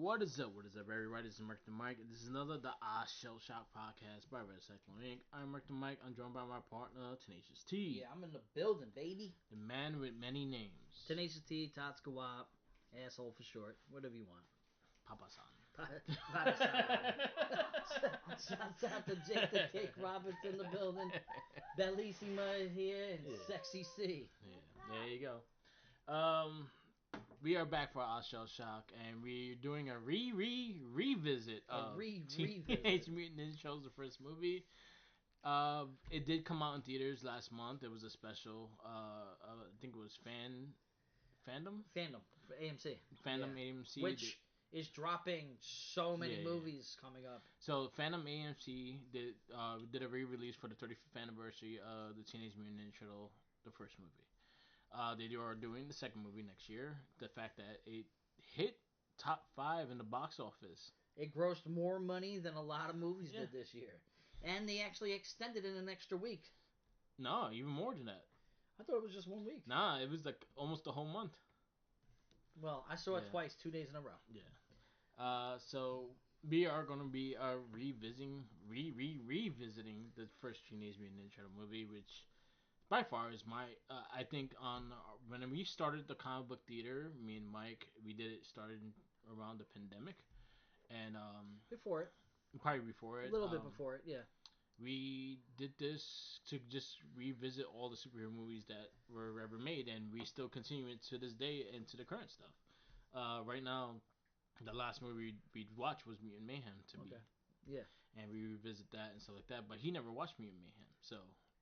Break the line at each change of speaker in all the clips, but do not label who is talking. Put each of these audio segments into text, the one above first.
What is up? What is up, everybody? This is Mark the Mike. This is another The Shell Shock podcast by Red Cyclone Inc. I'm Mark the Mike. I'm joined by my partner, Tenacious T.
Yeah, I'm in the building, baby.
The man with many names.
Tenacious T, Tots Gawap, asshole for short, whatever you want.
Papa-san.
Shouts out to Jake the Cake Roberts in the building. Bellissima is here.
Yeah.
Sexy C.
Yeah, there you go. We are back for our Shell Shock, and we're doing a revisit of Teenage Mutant Ninja Turtles, the first movie. It did come out in theaters last month. It was a special. I think it was Fandom
for AMC.
Fandom AMC,
which is dropping so many movies coming up.
So Fandom AMC did a re-release for the 35th anniversary of the Teenage Mutant Ninja Turtle, the first movie. They are doing the second movie next year. The fact that it hit top 5 in the box office.
It grossed more money than a lot of movies did this year. And they actually extended it an extra week.
No, even more than that.
I thought it was just 1 week.
Nah, it was like almost a whole month.
Well, I saw it twice, 2 days in a row.
Yeah. So we are going to be revisiting the first Teenage Mutant Ninja Turtle movie, which by far is my I think when we started the comic book theater, me and Mike, started around the pandemic, and
before it,
probably before it,
a little bit before it, yeah.
We did this to just revisit all the superhero movies that were ever made, and we still continue it to this day into the current stuff. Right now, the last movie we watched was Mutant Mayhem to me.
Yeah. And
we revisit that and stuff like that, but he never watched Mutant Mayhem, so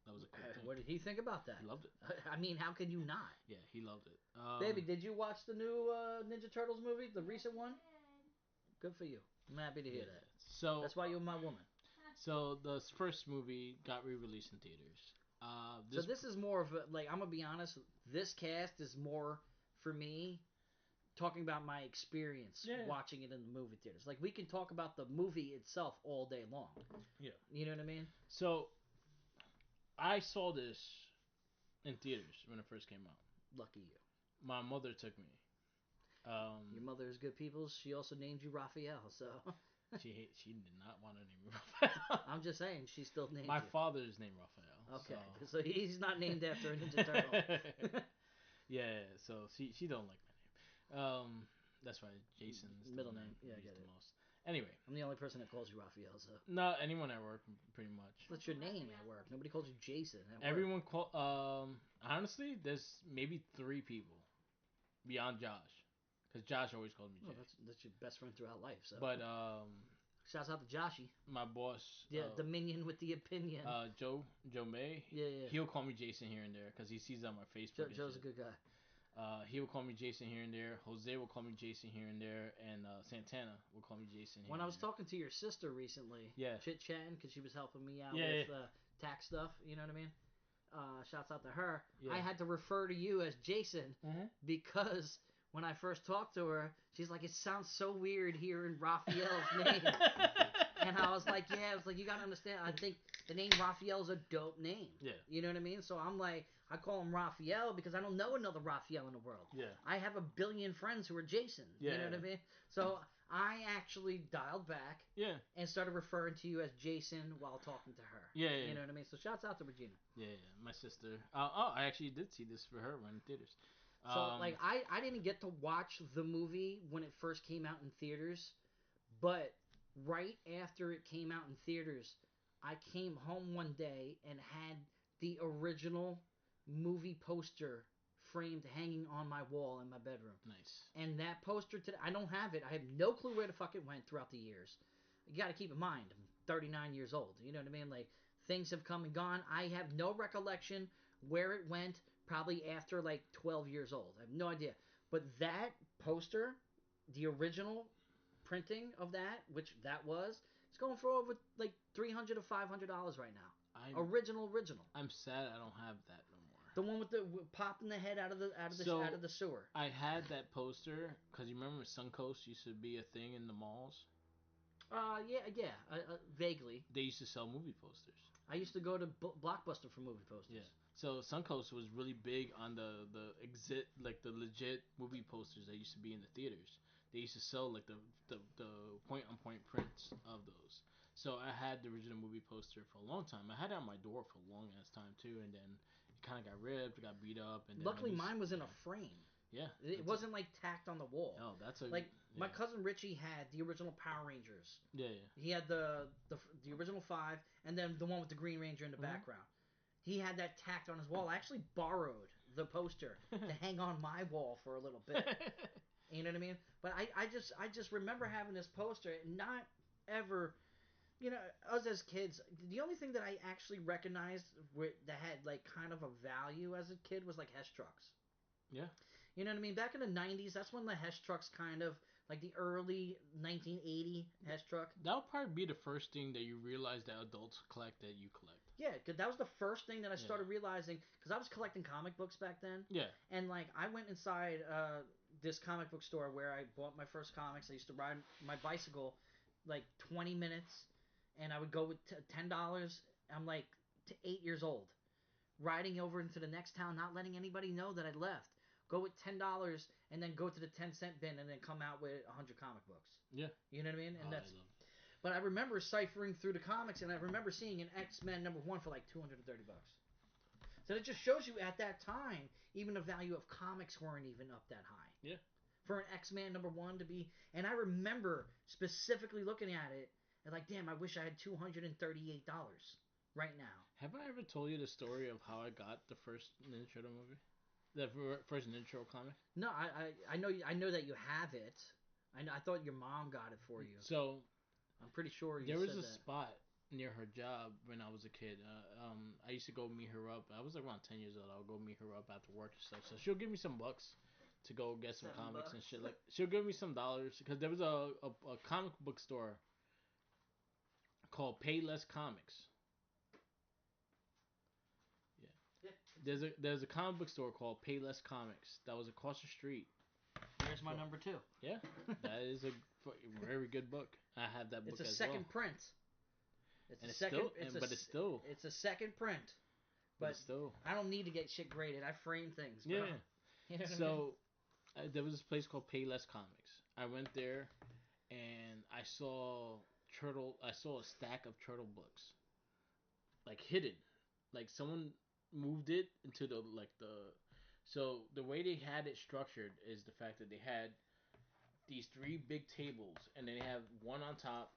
that was a cool thing.
What did he think about that?
He loved it.
I mean, how can you not?
Yeah, he loved it.
Baby, did you watch the new Ninja Turtles movie, the recent one? Good for you. I'm happy to hear that.
So
that's why you're my woman.
So the first movie got re-released in theaters.
So this is more of a, like, I'm gonna be honest. This cast is more for me talking about my experience watching it in the movie theaters. Like, we can talk about the movie itself all day long.
Yeah.
You know what I mean?
So I saw this in theaters when it first came out.
Lucky you.
My mother took me.
Your mother is good people. She also named you Raphael, so.
She did not want to name me Raphael.
I'm just saying, she still named
My
you.
father's named Raphael.
Okay, so he's not named after a Ninja Turtle.
Yeah, so she don't like my name. That's why Jason's
middle name. Yeah, I get
the
it.
most. Anyway,
I'm the only person that calls you Raphael, so.
No, anyone at work, pretty much.
What's your name at work? Nobody calls you Jason at work.
Everyone honestly, there's maybe 3 people beyond Josh. Because Josh always called me Jay.
Well, that's your best friend throughout life, so.
But,
shouts out to Joshy.
My boss.
Yeah, the minion with the opinion.
Joe May.
Yeah.
He'll call me Jason here and there because he sees it on my Facebook.
Joe's a good guy.
He will call me Jason here and there. Jose will call me Jason here and there. And Santana will call me Jason here
When
and
I was
there.
talking to your sister recently, chit-chatting, because she was helping me out with tax stuff, you know what I mean? Shouts out to her. Yeah. I had to refer to you as Jason because when I first talked to her, she's like, it sounds so weird hearing Raphael's name. And I was like, you gotta understand, I think the name Raphael is a dope name.
Yeah.
You know what I mean? So I'm like, I call him Raphael because I don't know another Raphael in the world.
Yeah.
I have a billion friends who are Jason.
Yeah.
You know what I mean? So I actually dialed back and started referring to you as Jason while talking to her.
Yeah.
You know what I mean? So shouts out to Regina.
Yeah, my sister. I actually did see this for her in theaters.
So, like, I didn't get to watch the movie when it first came out in theaters, but right after it came out in theaters, I came home one day and had the original movie poster framed hanging on my wall in my bedroom.
Nice.
And that poster today, I don't have it. I have no clue where the fuck it went throughout the years. You got to keep in mind, I'm 39 years old. You know what I mean? Like, things have come and gone. I have no recollection where it went. Probably after like 12 years old. I have no idea. But that poster, the original printing of that, which that was, it's going for over like $300 to $500 right now. Original.
I'm sad I don't have that no more.
The one with the popping the head out of the sewer.
I had that poster because you remember Suncoast used to be a thing in the malls.
Vaguely.
They used to sell movie posters.
I used to go to Blockbuster for movie posters.
Yeah. So Suncoast was really big on the legit movie posters that used to be in the theaters. they used to sell like the point on point prints of those. So I had the original movie poster for a long time. I had it on my door for a long ass time too, and then it kind of got ripped, got beat up, and then
luckily mine was in a frame.
Yeah,
it wasn't like tacked on the wall.
Oh, that's a
like my cousin Richie had the original Power Rangers.
Yeah, yeah.
He had the original 5, and then the one with the Green Ranger in the background. He had that tacked on his wall. I actually borrowed the poster to hang on my wall for a little bit. You know what I mean? But I just remember having this poster and not ever, us as kids, the only thing that I actually recognized that had like kind of a value as a kid was like Hess trucks.
Yeah.
You know what I mean? Back in the 90s, that's when the Hess trucks kind of, like the early 1980 Hess truck.
That would probably be the first thing that you realize that adults collect that you collect.
Yeah, because that was the first thing that I started realizing, because I was collecting comic books back then.
Yeah.
And like, I went inside this comic book store where I bought my first comics. I used to ride my bicycle like 20 minutes, and I would go with $10. I'm like 8 years old, riding over into the next town, not letting anybody know that I left. Go with $10 and then go to the 10-cent bin and then come out with 100 comic books.
Yeah.
You know what I mean? And but I remember ciphering through the comics, and I remember seeing an X-Men #1 for like $230. So it just shows you at that time, even the value of comics weren't even up that high.
Yeah.
For an X-Men #1 to be, and I remember specifically looking at it and like, damn, I wish I had $238 right now.
Have I ever told you the story of how I got the first Ninja Turtle movie? The first Ninja Turtle comic?
No, I know that you have it. I thought your mom got it for you.
So
I'm pretty sure
there was a spot near her job when I was a kid. I used to go meet her up. I was like around 10 years old. I would go meet her up after work and stuff. So she'll give me some bucks to go get some comics and shit. Like she'll give me some dollars because there was a comic book store called Payless Comics. Yeah. There's a comic book store called Payless Comics that was across the street.
There's my number 2.
Yeah, that is a very good book. I have that book as well.
It's a second print.
It's a second, but it's still.
It's a second print. But
still.
I don't need to get shit graded. I frame things, bro.
Yeah.
You know
So there was this place called Payless Comics. I went there, and I saw a stack of Turtle books, like hidden, like someone moved it into the. So the way they had it structured is the fact that they had these 3 big tables, and then they have one on top,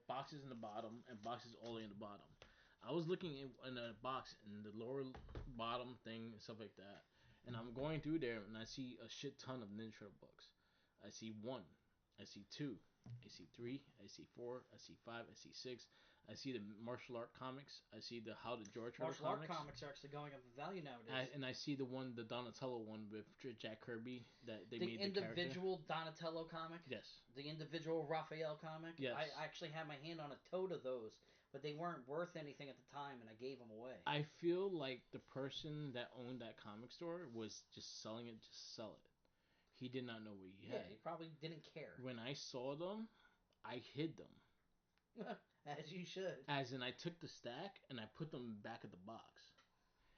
boxes in the bottom, and boxes all in the bottom. I was looking in a box in the lower bottom thing and stuff like that, and I'm going through there and I see a shit ton of Ninja Turtle books. I see 1, I see 2, I see 3, I see 4, I see 5, I see 6. I see the martial art comics. I see the How to George Turtle
martial art comics are actually going up in value nowadays.
And I see the Donatello one with Jack Kirby that they made
the individual Donatello comic.
Yes.
The individual Raphael comic.
Yes.
I actually had my hand on a tote of those, but they weren't worth anything at the time, and I gave them away.
I feel like the person that owned that comic store was just selling it just to sell it. He did not know what he had.
Yeah, he probably didn't care.
When I saw them, I hid them.
As you should.
As in, I took the stack and I put them back at the box.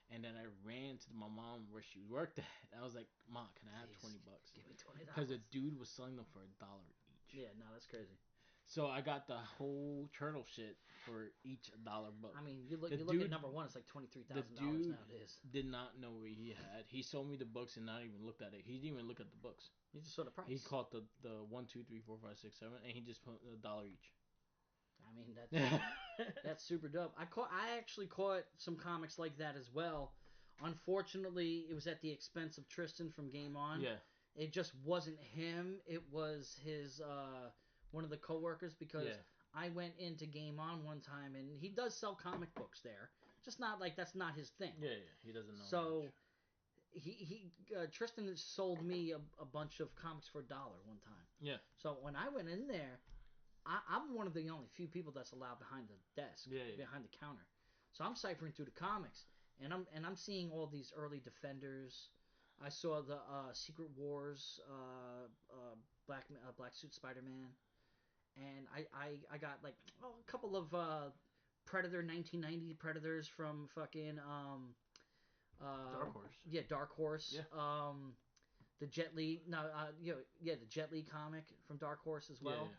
And then I ran to my mom where she worked at. I was like, "Mom, can I have $20?"
Give me $20.
Because the dude was selling them for $1 each.
Yeah, no, that's crazy.
So I got the whole turtle shit for each $1 book.
I mean, you look at #1, it's like $23,000 nowadays.
Did not know what he had. He sold me the books and not even looked at it. He didn't even look at the books.
He just saw the price.
He caught the 1, 2, 3, 4, 5, 6, 7, and he just put $1 each.
I mean, that's super dope. I actually caught some comics like that as well. Unfortunately, it was at the expense of Tristan from Game On.
Yeah.
It just wasn't him. It was his one of the coworkers, because I went into Game On one time and he does sell comic books there. Just not like that's not his thing.
Yeah, he doesn't know.
So he Tristan sold me a bunch of comics for $1 one time.
Yeah.
So when I went in there, I'm one of the only few people that's allowed behind the desk, behind the counter. So I'm ciphering through the comics, and I'm seeing all these early Defenders. I saw the Secret Wars, Black Suit Spider-Man, and I got like a couple of Predator 1990 Predators from fucking
Dark Horse.
Yeah, Dark Horse.
Yeah.
the Jet Li, no, the Jet Li comic from Dark Horse as well.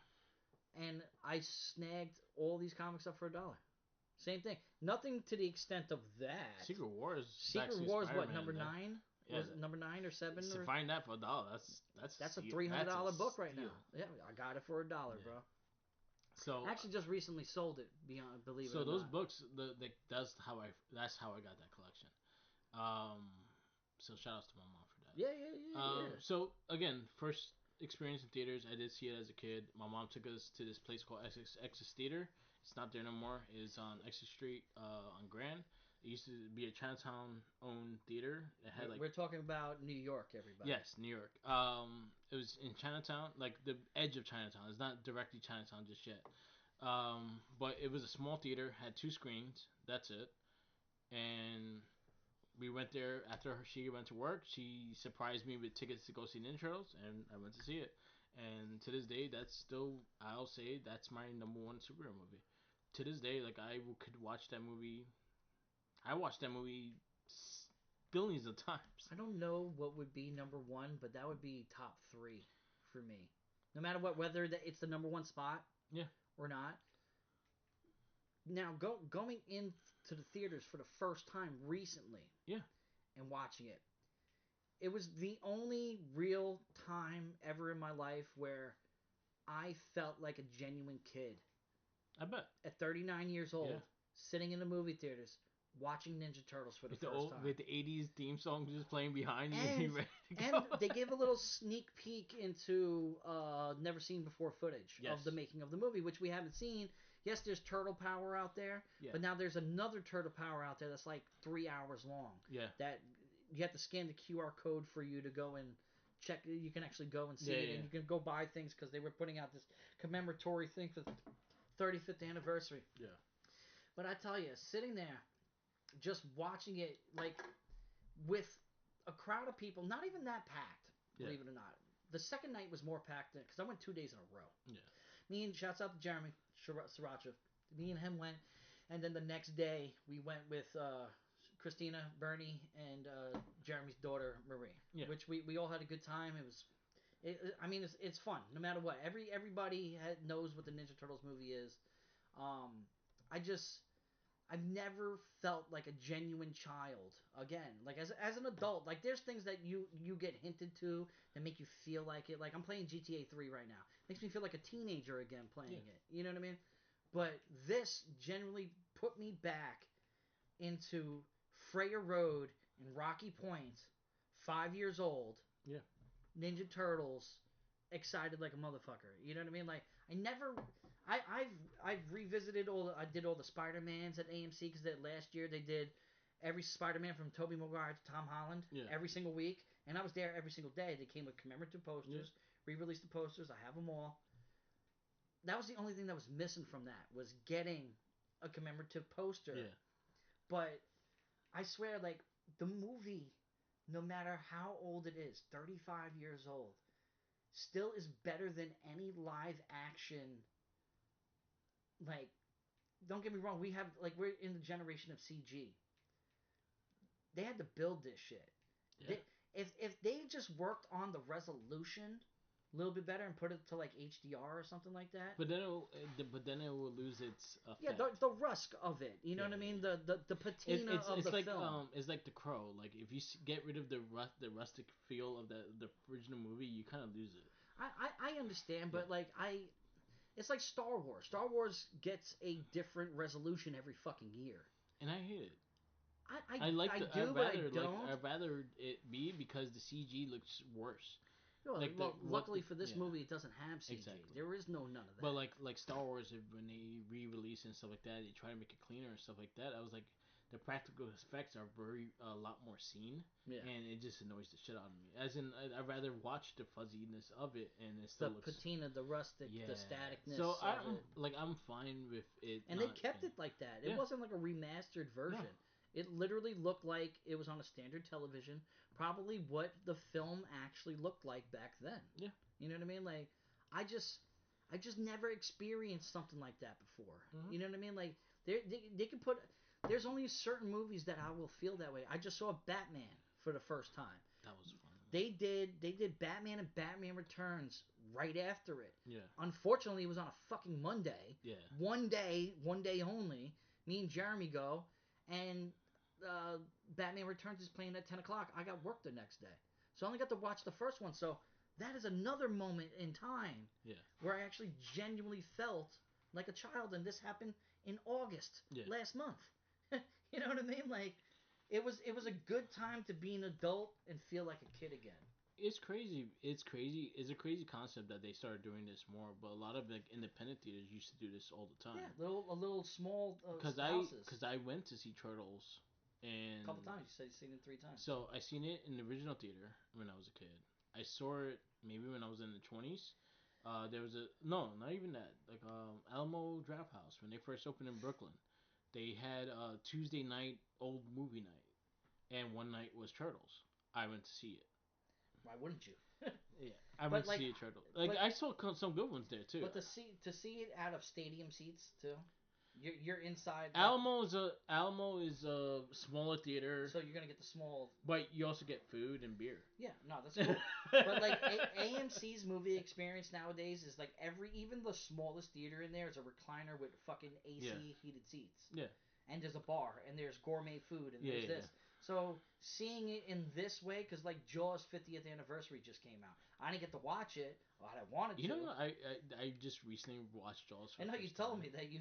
Yeah. And I snagged all these comics up for $1. Same thing. Nothing to the extent of that.
Secret Wars.
Secret Wars, what, number 9? Yeah, was it number 9 or 7?
To find that for $1,
that's a $300 book right now. Yeah, I got it for $1, bro.
So
I actually just recently sold it. Believe it or not.
So those books, that's how I got that collection. So shout outs to my mom for that.
Yeah.
So again, first experience in theaters, I did see it as a kid. My mom took us to this place called Exodus Theater. It's not there no more. It's on Exit Street on Grand. It used to be a Chinatown owned theater. It had
We're talking about New York, everybody.
Yes, New York. It was in Chinatown, like the edge of Chinatown. It's not directly Chinatown just yet. But it was a small theater, had 2 screens. That's it. And we went there after she went to work. She surprised me with tickets to go see Ninja Turtles, and I went to see it. And to this day, that's still, I'll say, that's my number 1 superhero movie. To this day, like I could watch that movie. I watched that movie billions of times.
I don't know what would be number 1, but that would be top 3 for me. No matter what, whether it's the number 1 spot, or not. Now, going into the theaters for the first time recently, and watching it, it was the only real time ever in my life where I felt like a genuine kid.
I bet.
At 39 years old, sitting in the movie theaters, watching Ninja Turtles for the first time.
With the 80s theme song just playing behind you.
And they gave a little sneak peek into never seen before footage of the making of the movie, which we haven't seen. Yes, there's turtle power out there, but now there's another turtle power out there that's like 3 hours long. Yeah. That you have to scan the QR code for you to go and check. You can actually go and see it, and you can go buy things because they were putting out this commemoratory thing for the 35th anniversary. Yeah. But I tell you, sitting there, just watching it, like, with a crowd of people, not even that packed, believe it or not. The second night was more packed because I went 2 days in a row. Yeah. Shouts out to Jeremy Sriracha. Me and him went, and then the next day we went with Christina, Bernie, and Jeremy's daughter Marie. Yeah. Which we all had a good time. It's fun no matter what. Everybody knows what the Ninja Turtles movie is. I've never felt like a genuine child again. Like as an adult, like there's things that you get hinted to that make you feel like it. Like I'm playing GTA 3 right now. Makes me feel like a teenager again playing it. You know what I mean? But this generally put me back into Freya Road in Rocky Point, 5 years old. Yeah. Ninja Turtles, excited like a motherfucker. You know what I mean? Like I've revisited I did all the Spider-Mans at AMC because last year they did every Spider-Man from Tobey Maguire to Tom Holland every single week, and I was there every single day. They came with commemorative posters, re-released the posters. I have them all. That was the only thing that was missing from that was getting a commemorative poster. Yeah. But I swear, like the movie, no matter how old it is, 35 years old, still is better than any live action. Like, don't get me wrong, we're in the generation of CG. They had to build this shit. Yeah. If they just worked on the resolution a little bit better and put it to like HDR or something like that.
But then it will lose its effect.
Yeah, the rusk of it. You know what I mean? The patina of the film.
It's like The Crow. Like if you get rid of the rustic feel of the original movie, you kind of lose it.
I understand, but like it's like Star Wars. Star Wars gets a different resolution every fucking year,
and I hate it.
I'd
rather it be because the CG looks worse.
Well, luckily for this movie, it doesn't have CG. Exactly. There is none of that.
But like Star Wars, when they re-release and stuff like that, they try to make it cleaner and stuff like that. I was like, the practical effects are a lot more seen, and it just annoys the shit out of me. As in, I'd rather watch the fuzziness of it, and it still looks
patina, the rustic, the staticness.
So I'm fine with it.
And they kept it like that. It wasn't like a remastered version. No. It literally looked like it was on a standard television, probably what the film actually looked like back then. Yeah. You know what I mean? Like, I just never experienced something like that before. Mm-hmm. You know what I mean? Like, they can put... There's only certain movies that I will feel that way. I just saw Batman for the first time.
That was fun.
They did Batman and Batman Returns right after it.
Yeah.
Unfortunately, it was on a fucking Monday.
Yeah.
One day only. Me and Jeremy go, and Batman Returns is playing at 10 o'clock. I got work the next day, so I only got to watch the first one. So that is another moment in time
Yeah.
where I actually genuinely felt like a child, and this happened in August last month. You know what I mean? Like it was a good time to be an adult and feel like a kid again.
It's crazy. It's crazy. It's a crazy concept that they started doing this more. But a lot of like independent theaters used to do this all the time.
Yeah, a little small houses.
Because I went to see Turtles,
A
and
couple times. You said you've seen it 3 times.
so I seen it in the original theater when I was a kid. I saw it maybe when I was in the 20s. There was a no, not even that. Like Alamo Draft House when they first opened in Brooklyn, they had a Tuesday night old movie night, and one night was Turtles. I went to see it.
Why wouldn't you?
Yeah, I
But
went to
like,
see a Turtle. Like I saw some good ones there too.
but to see it out of stadium seats too. You're inside. Like,
Alamo is a smaller theater,
so you're gonna get the small.
but you also get food and beer.
Yeah, no, that's cool. But like AMC's movie experience nowadays is like even the smallest theater in there is a recliner with fucking AC
Yeah.
heated seats.
Yeah.
And there's a bar and there's gourmet food and there's this. So seeing it in this way, because like Jaws 50th anniversary just came out, I didn't get to watch it. Well, I wanted to.
You know, I just recently watched Jaws.
I know you told me that you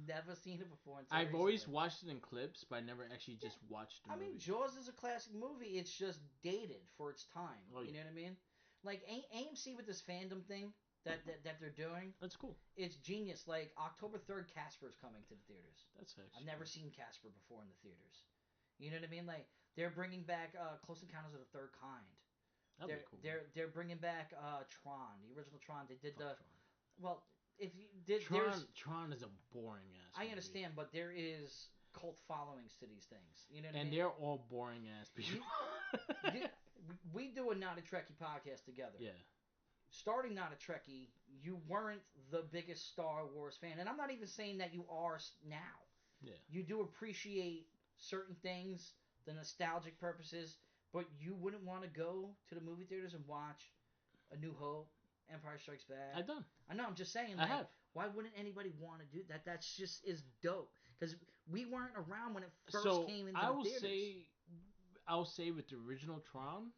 never seen it before. Until
I've
recently.
always watched it in clips, but I never actually just watched the movie.
I mean, Jaws is a classic movie. It's just dated for its time.
Oh, yeah.
You know what I mean? Like AMC with this fandom thing that they're doing.
That's cool.
It's genius. Like October 3rd, Casper's coming to the theaters.
That's actually
I've never seen Casper before in the theaters. You know what I mean? Like they're bringing back Close Encounters of the Third Kind.
That'd be cool.
They're bringing back Tron, the original Tron. They did
Fuck
the
Tron.
well. If you did,
Tron is a boring ass.
I understand, but there is cult followings to these things. You know what I
And
mean?
they're all boring ass people.
We do a Not a Trekkie podcast together.
Yeah.
Starting Not a Trekkie, you weren't the biggest Star Wars fan, and I'm not even saying that you are now.
Yeah.
You do appreciate certain things, the nostalgic purposes, but you wouldn't want to go to the movie theaters and watch A New Hope, Empire Strikes Back.
I've done.
I know. I'm just saying.
I
Like,
have.
why wouldn't anybody want to do that? That's just is dope because we weren't around when it first came into the theaters.
I'll say with the original Tron.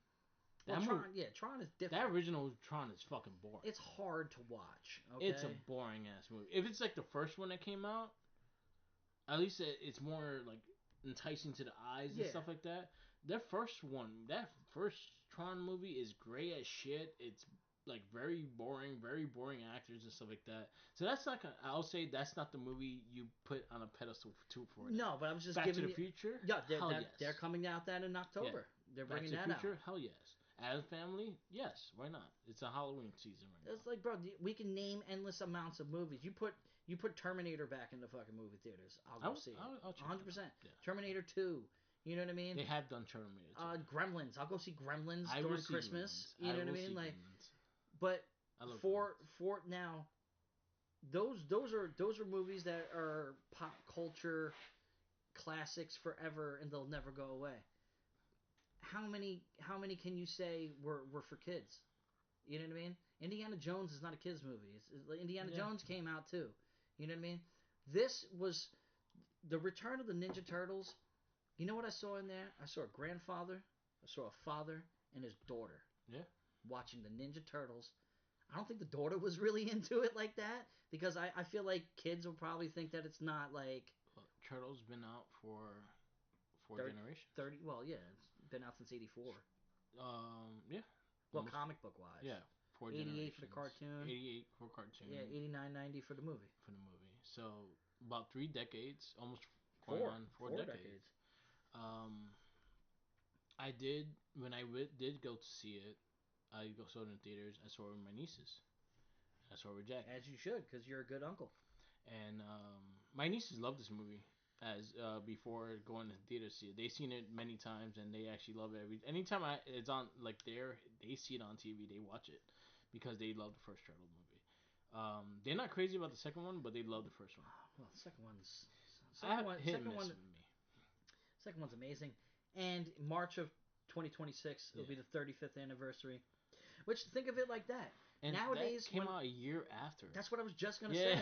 Well, Tron is different.
That original Tron is fucking boring.
It's hard to watch. Okay?
It's a boring ass movie. If it's like the first one that came out, at least it's more like enticing to the eyes and stuff like that. That first Tron movie is gray as shit. It's like very boring actors and stuff like that. So that's not. I'll say that's not the movie you put on a pedestal for.
No, but I was just
Back
giving
to the Future.
Yeah,
yes.
they're coming out that in October. Yeah. They're bringing
Back to the
that
Future.
out.
Hell yes. Adam's Family. Yes. Why not? It's a Halloween season right now.
It's like, bro, we can name endless amounts of movies. You put Terminator back in the fucking movie theaters. I'll go see it.
I'll
100%. Yeah. Terminator 2. You know what I mean?
They have done Terminator 2.
Gremlins. I'll go see Gremlins during Christmas. You know what I mean? Like, Gremlins. But for now, those are movies that are pop culture classics forever, and they'll never go away. How many can you say were for kids? You know what I mean? Indiana Jones is not a kids movie. Indiana Jones came out too. You know what I mean? This was the Return of the Ninja Turtles. You know what I saw in there? I saw a grandfather, I saw a father, and his daughter.
Yeah.
Watching the Ninja Turtles. I don't think the daughter was really into it like that because I feel like kids will probably think that it's not like.
Well, Turtles been out for 4 generations.
30. Well, yeah, it's been out since '84.
Yeah.
Well, comic book wise.
Yeah. 4
88 for the cartoon.
88 for cartoon.
Yeah, 89.90 for the movie.
So about 3 decades, almost four decades. I did when I did go to see it. I saw it in theaters. I saw it with my nieces. I saw it with Jack.
As you should, because you're a good uncle.
And my nieces love this movie. As before going to the theater to see it, they've seen it many times and they actually love it. Anytime it's on like they see it on TV, they watch it because they love the first Turtle movie. They're not crazy about the second one, but they love the first one.
Well, the second one's
with me.
Second one's amazing. And March of 2026. It'll be the 35th anniversary. Which, think of it like that.
And
nowadays,
that came out a year after.
That's what I was just gonna say.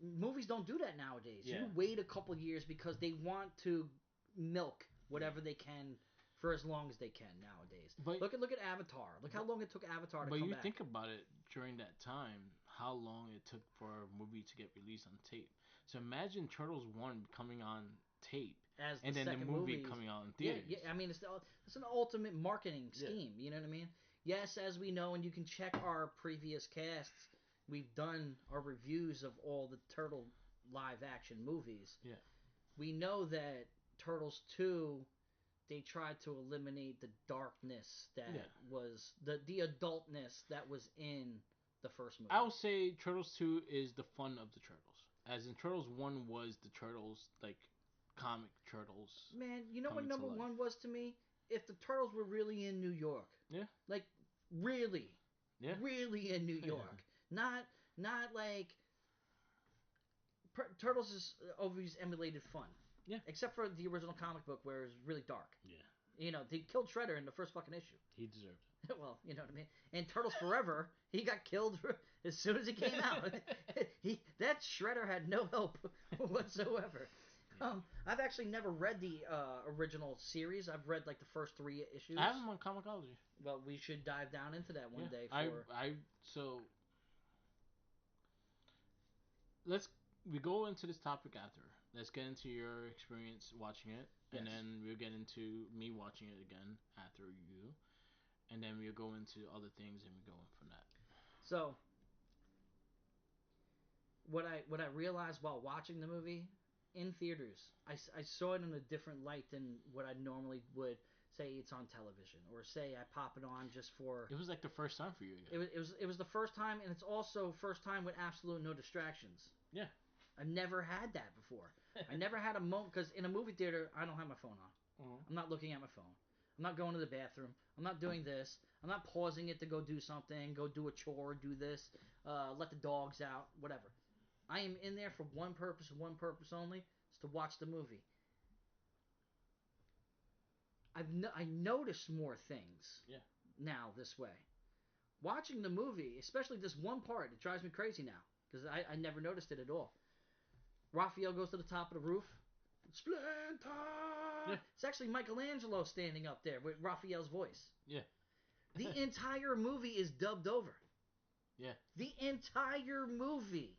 Movies don't do that nowadays.
Yeah.
You wait a couple years because they want to milk whatever they can for as long as they can nowadays. But look at Avatar. Look how long it took Avatar to come back.
But you think about it, during that time, how long it took for a movie to get released on tape. So imagine Turtles 1 coming on tape, and then the movie coming out in theaters.
Yeah, I mean, it's an ultimate marketing scheme. You know what I mean? Yes, as we know, and you can check our previous casts, we've done our reviews of all the Turtle live action movies.
Yeah.
We know that Turtles 2, they tried to eliminate the darkness that was the adultness that was in the first movie.
I would say Turtles 2 is the fun of the Turtles. As in Turtles 1 was the Turtles, like comic Turtles.
Man, you know what number 1 was to me? If the Turtles were really in New York.
Yeah.
Like really. Yeah. Really in New York. Not like Turtles is always emulated fun.
Yeah.
Except for the original comic book where it was really dark.
Yeah.
You know, they killed Shredder in the first fucking issue.
He deserved
it. Well, you know what I mean? And Turtles Forever, he got killed as soon as he came out. That Shredder had no help whatsoever. I've actually never read the original series. I've read like the first 3 issues.
I have them on Comixology.
Well, we should dive down into that one day.
We go into this topic after. Let's get into your experience watching it, and then we'll get into me watching it again after you, and then we'll go into other things, and we go from that.
So, what I realized while watching the movie in theaters, I saw it in a different light than what I normally would. Say it's on television, or say I pop it on just for.
It was like the first time for you.
Yeah. It was the first time, and it's also first time with absolute no distractions.
Yeah.
I've never had that before. I never had a moment, because in a movie theater I don't have my phone on. Mm-hmm. I'm not looking at my phone. I'm not going to the bathroom. I'm not doing this. I'm not pausing it to go do something, go do a chore, do this, let the dogs out, whatever. I am in there for one purpose and one purpose only: is to watch the movie. I notice more things now this way. Watching the movie, especially this one part, it drives me crazy now, because I never noticed it at all. Raphael goes to the top of the roof. Splinter! Yeah. It's actually Michelangelo standing up there with Raphael's voice.
Yeah.
The entire movie is dubbed over.
Yeah.
The entire movie.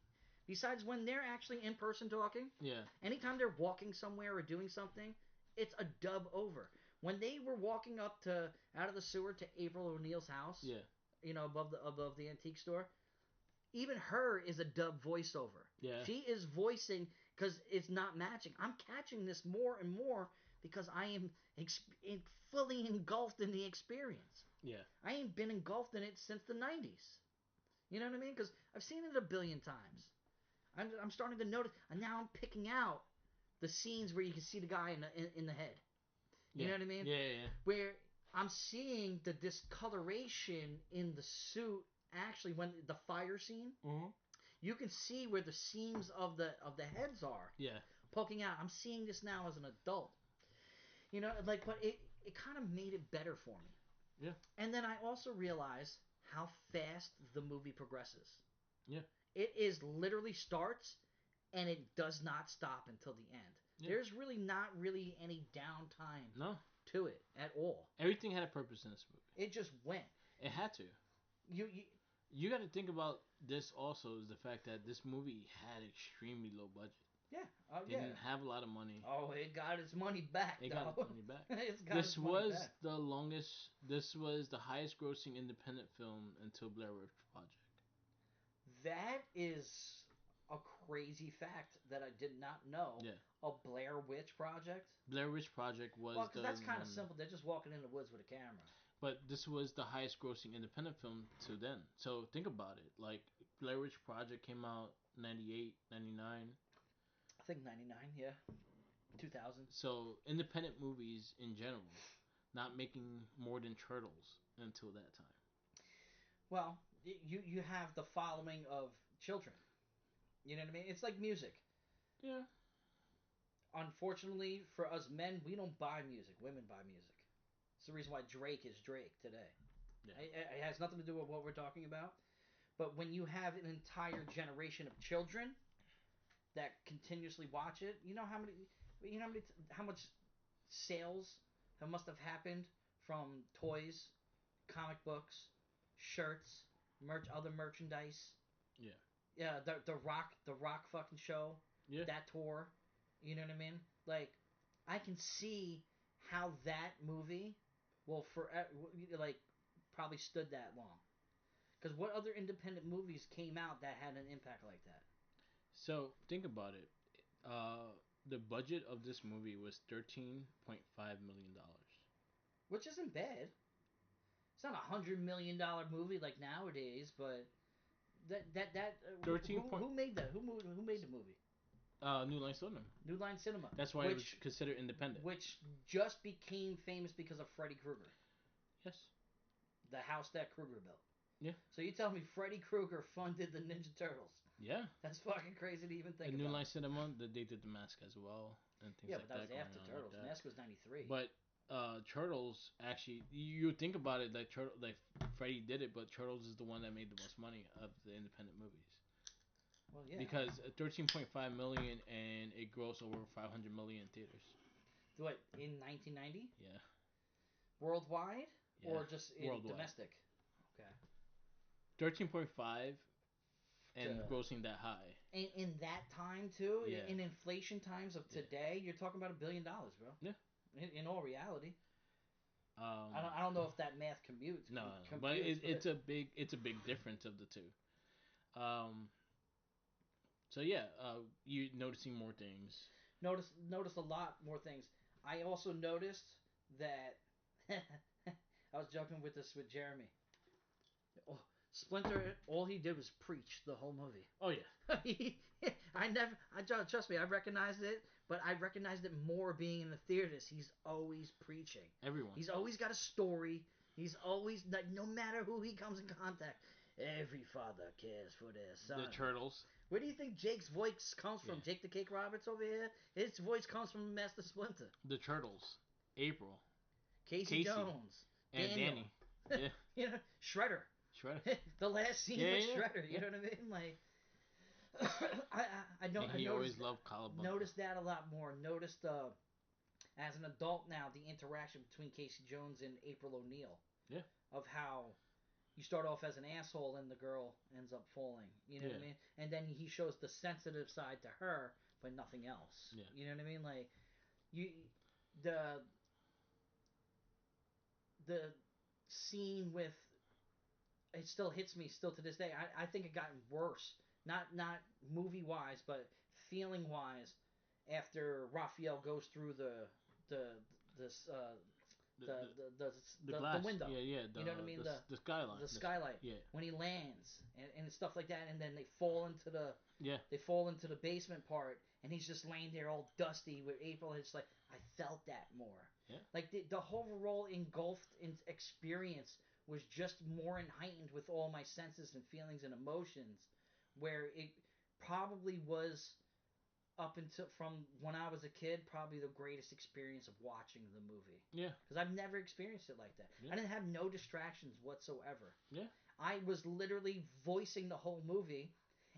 Besides when they're actually in person talking.
Yeah.
Anytime they're walking somewhere or doing something, it's a dub over. When they were walking out of the sewer to April O'Neil's house, you know, above the antique store, even her is a dub voiceover.
Yeah.
She is voicing, because it's not matching. I'm catching this more and more because I am fully engulfed in the experience.
Yeah.
I ain't been engulfed in it since the 90s. You know what I mean? Because I've seen it a billion times. I'm starting to notice, and now I'm picking out the scenes where you can see the guy in the head. You know what I mean?
Yeah.
Where I'm seeing the discoloration in the suit. Actually, when the fire scene, you can see where the seams of the heads are.
Yeah.
Poking out. I'm seeing this now as an adult. You know, like, but it kind of made it better for me.
Yeah.
And then I also realized how fast the movie progresses.
Yeah.
It is literally starts, and it does not stop until the end. Yeah. There's really not really any downtime to it at all.
Everything had a purpose in this movie.
It just went.
It had to. You got to think about this also, is the fact that this movie had extremely low budget.
Yeah.
Didn't have a lot of money.
Oh, it got its money back.
It got its money back.
This was
the longest. This was the highest grossing independent film until Blair Witch Project.
That is a crazy fact that I did not know.
Yeah.
A Blair Witch Project?
Blair Witch Project was
because that's kind of simple. They're just walking in the woods with a camera.
But this was the highest grossing independent film to then. So think about it. Like, Blair Witch Project came out 98, 99.
I think 99, yeah. 2000.
So independent movies in general not making more than Turtles until that time.
Well, you have the following of children. You know what I mean? It's like music.
Yeah.
Unfortunately, for us men, we don't buy music. Women buy music. It's the reason why Drake is Drake today.
Yeah.
It has nothing to do with what we're talking about. But when you have an entire generation of children that continuously watch it, how much sales must have happened from toys, comic books, shirts, other merchandise.
Yeah.
Yeah, the rock fucking show,
Yeah.
that tour. You know what I mean? Like, I can see how that movie will like probably stood that long. Because what other independent movies came out that had an impact like that?
So think about it. Uh, the budget of this movie was $13.5 million.
Which isn't bad. It's not $100 million movie like nowadays, but
Thirteen point.
who made that? Who made the movie?
New Line Cinema.
New Line Cinema,
That's why it was considered independent.
which just became famous because of Freddy Krueger,
Yes.
the house that Krueger built.
Yeah.
So you tell me Freddy Krueger funded the Ninja Turtles?
Yeah.
That's fucking crazy to even think
And
about.
New Line Cinema, they did the mask as well and things
Yeah,
like
but that was
that going
after
on
Turtles.
like that.
Mask was '93.
But Turtles actually, you think about it, like Freddy did it, but Turtles is the one that made the most money of the independent movies.
Well, yeah.
Because 13.5 million and it grossed over 500 million in theaters.
What, in 1990?
Yeah.
Worldwide?
Yeah.
Or just in
Worldwide.
domestic? Okay.
13.5 and
To,
grossing that high.
in that time too,
Yeah.
in inflation times of today, you're talking about $1 billion, bro.
Yeah.
In all reality.
Um,
I don't know if that math commutes.
No, but it's a big difference of the two. Um, so yeah, you noticing more things.
Notice a lot more things. I also noticed that I was joking with this with Jeremy. Oh, Splinter, all he did was preach the whole movie.
Oh yeah.
Trust me, I recognized it, but I recognized it more being in the theaters. He's always preaching.
Everyone.
He's always got a story. He's always, like, no matter who he comes in contact, every father cares for their son.
The Turtles.
Where do you think Jake's voice comes from?
Yeah.
Jake the Cake Roberts over here? His voice comes from Master Splinter.
The Turtles. April.
Casey Jones.
And
Daniel.
Danny. Yeah.
Shredder.
Shredder.
The last scene with Shredder. You
yeah.
know what I mean? Like, I know.
And he always loved Calabunga.
Noticed that a lot more. Noticed as an adult now, the interaction between Casey Jones and April O'Neil.
Yeah.
Of how you start off as an asshole and the girl ends up falling. You know what I mean? And then he shows the sensitive side to her, but nothing else.
Yeah.
You know what I mean? Like, the scene with, it still hits me still to this day. I think it got worse. Not movie wise, but feeling wise, after Raphael goes through the window.
Yeah.
You know what I mean?
The skyline.
The skylight.
Yeah.
When he lands and stuff like that, and then they fall into the basement part, and he's just laying there all dusty with April. It's like, I felt that more.
Yeah.
Like the whole role engulfed in experience was just more and heightened with all my senses and feelings and emotions, where it probably was, up until from when I was a kid, probably the greatest experience of watching the movie.
Yeah.
Because I've never experienced it like that.
Yeah.
I didn't have no distractions whatsoever.
Yeah.
I was literally voicing the whole movie,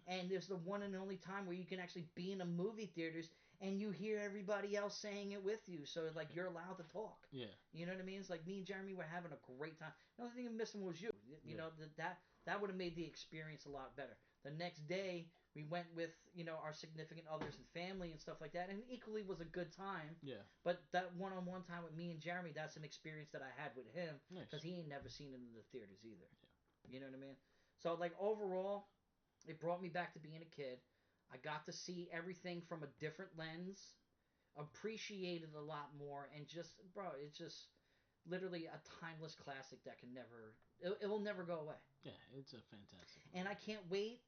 and there's the one and only time where you can actually be in a movie theaters and you hear everybody else saying it with you, so like you're allowed to talk.
Yeah.
You know what I mean? It's like me and Jeremy were having a great time. The only thing I'm missing was you. You know, that would have made the experience a lot better. The next day we went with, our significant others and family and stuff like that, and equally was a good time.
Yeah.
But that one-on-one time with me and Jeremy, that's an experience that I had with him, because
Nice.
he ain't never seen it in the theaters either.
Yeah.
You know what I mean? So, like, overall, it brought me back to being a kid. I got to see everything from a different lens, appreciated a lot more, and just, bro, it's just literally a timeless classic that can never, it will never go away.
Yeah, it's a fantastic movie.
And I can't wait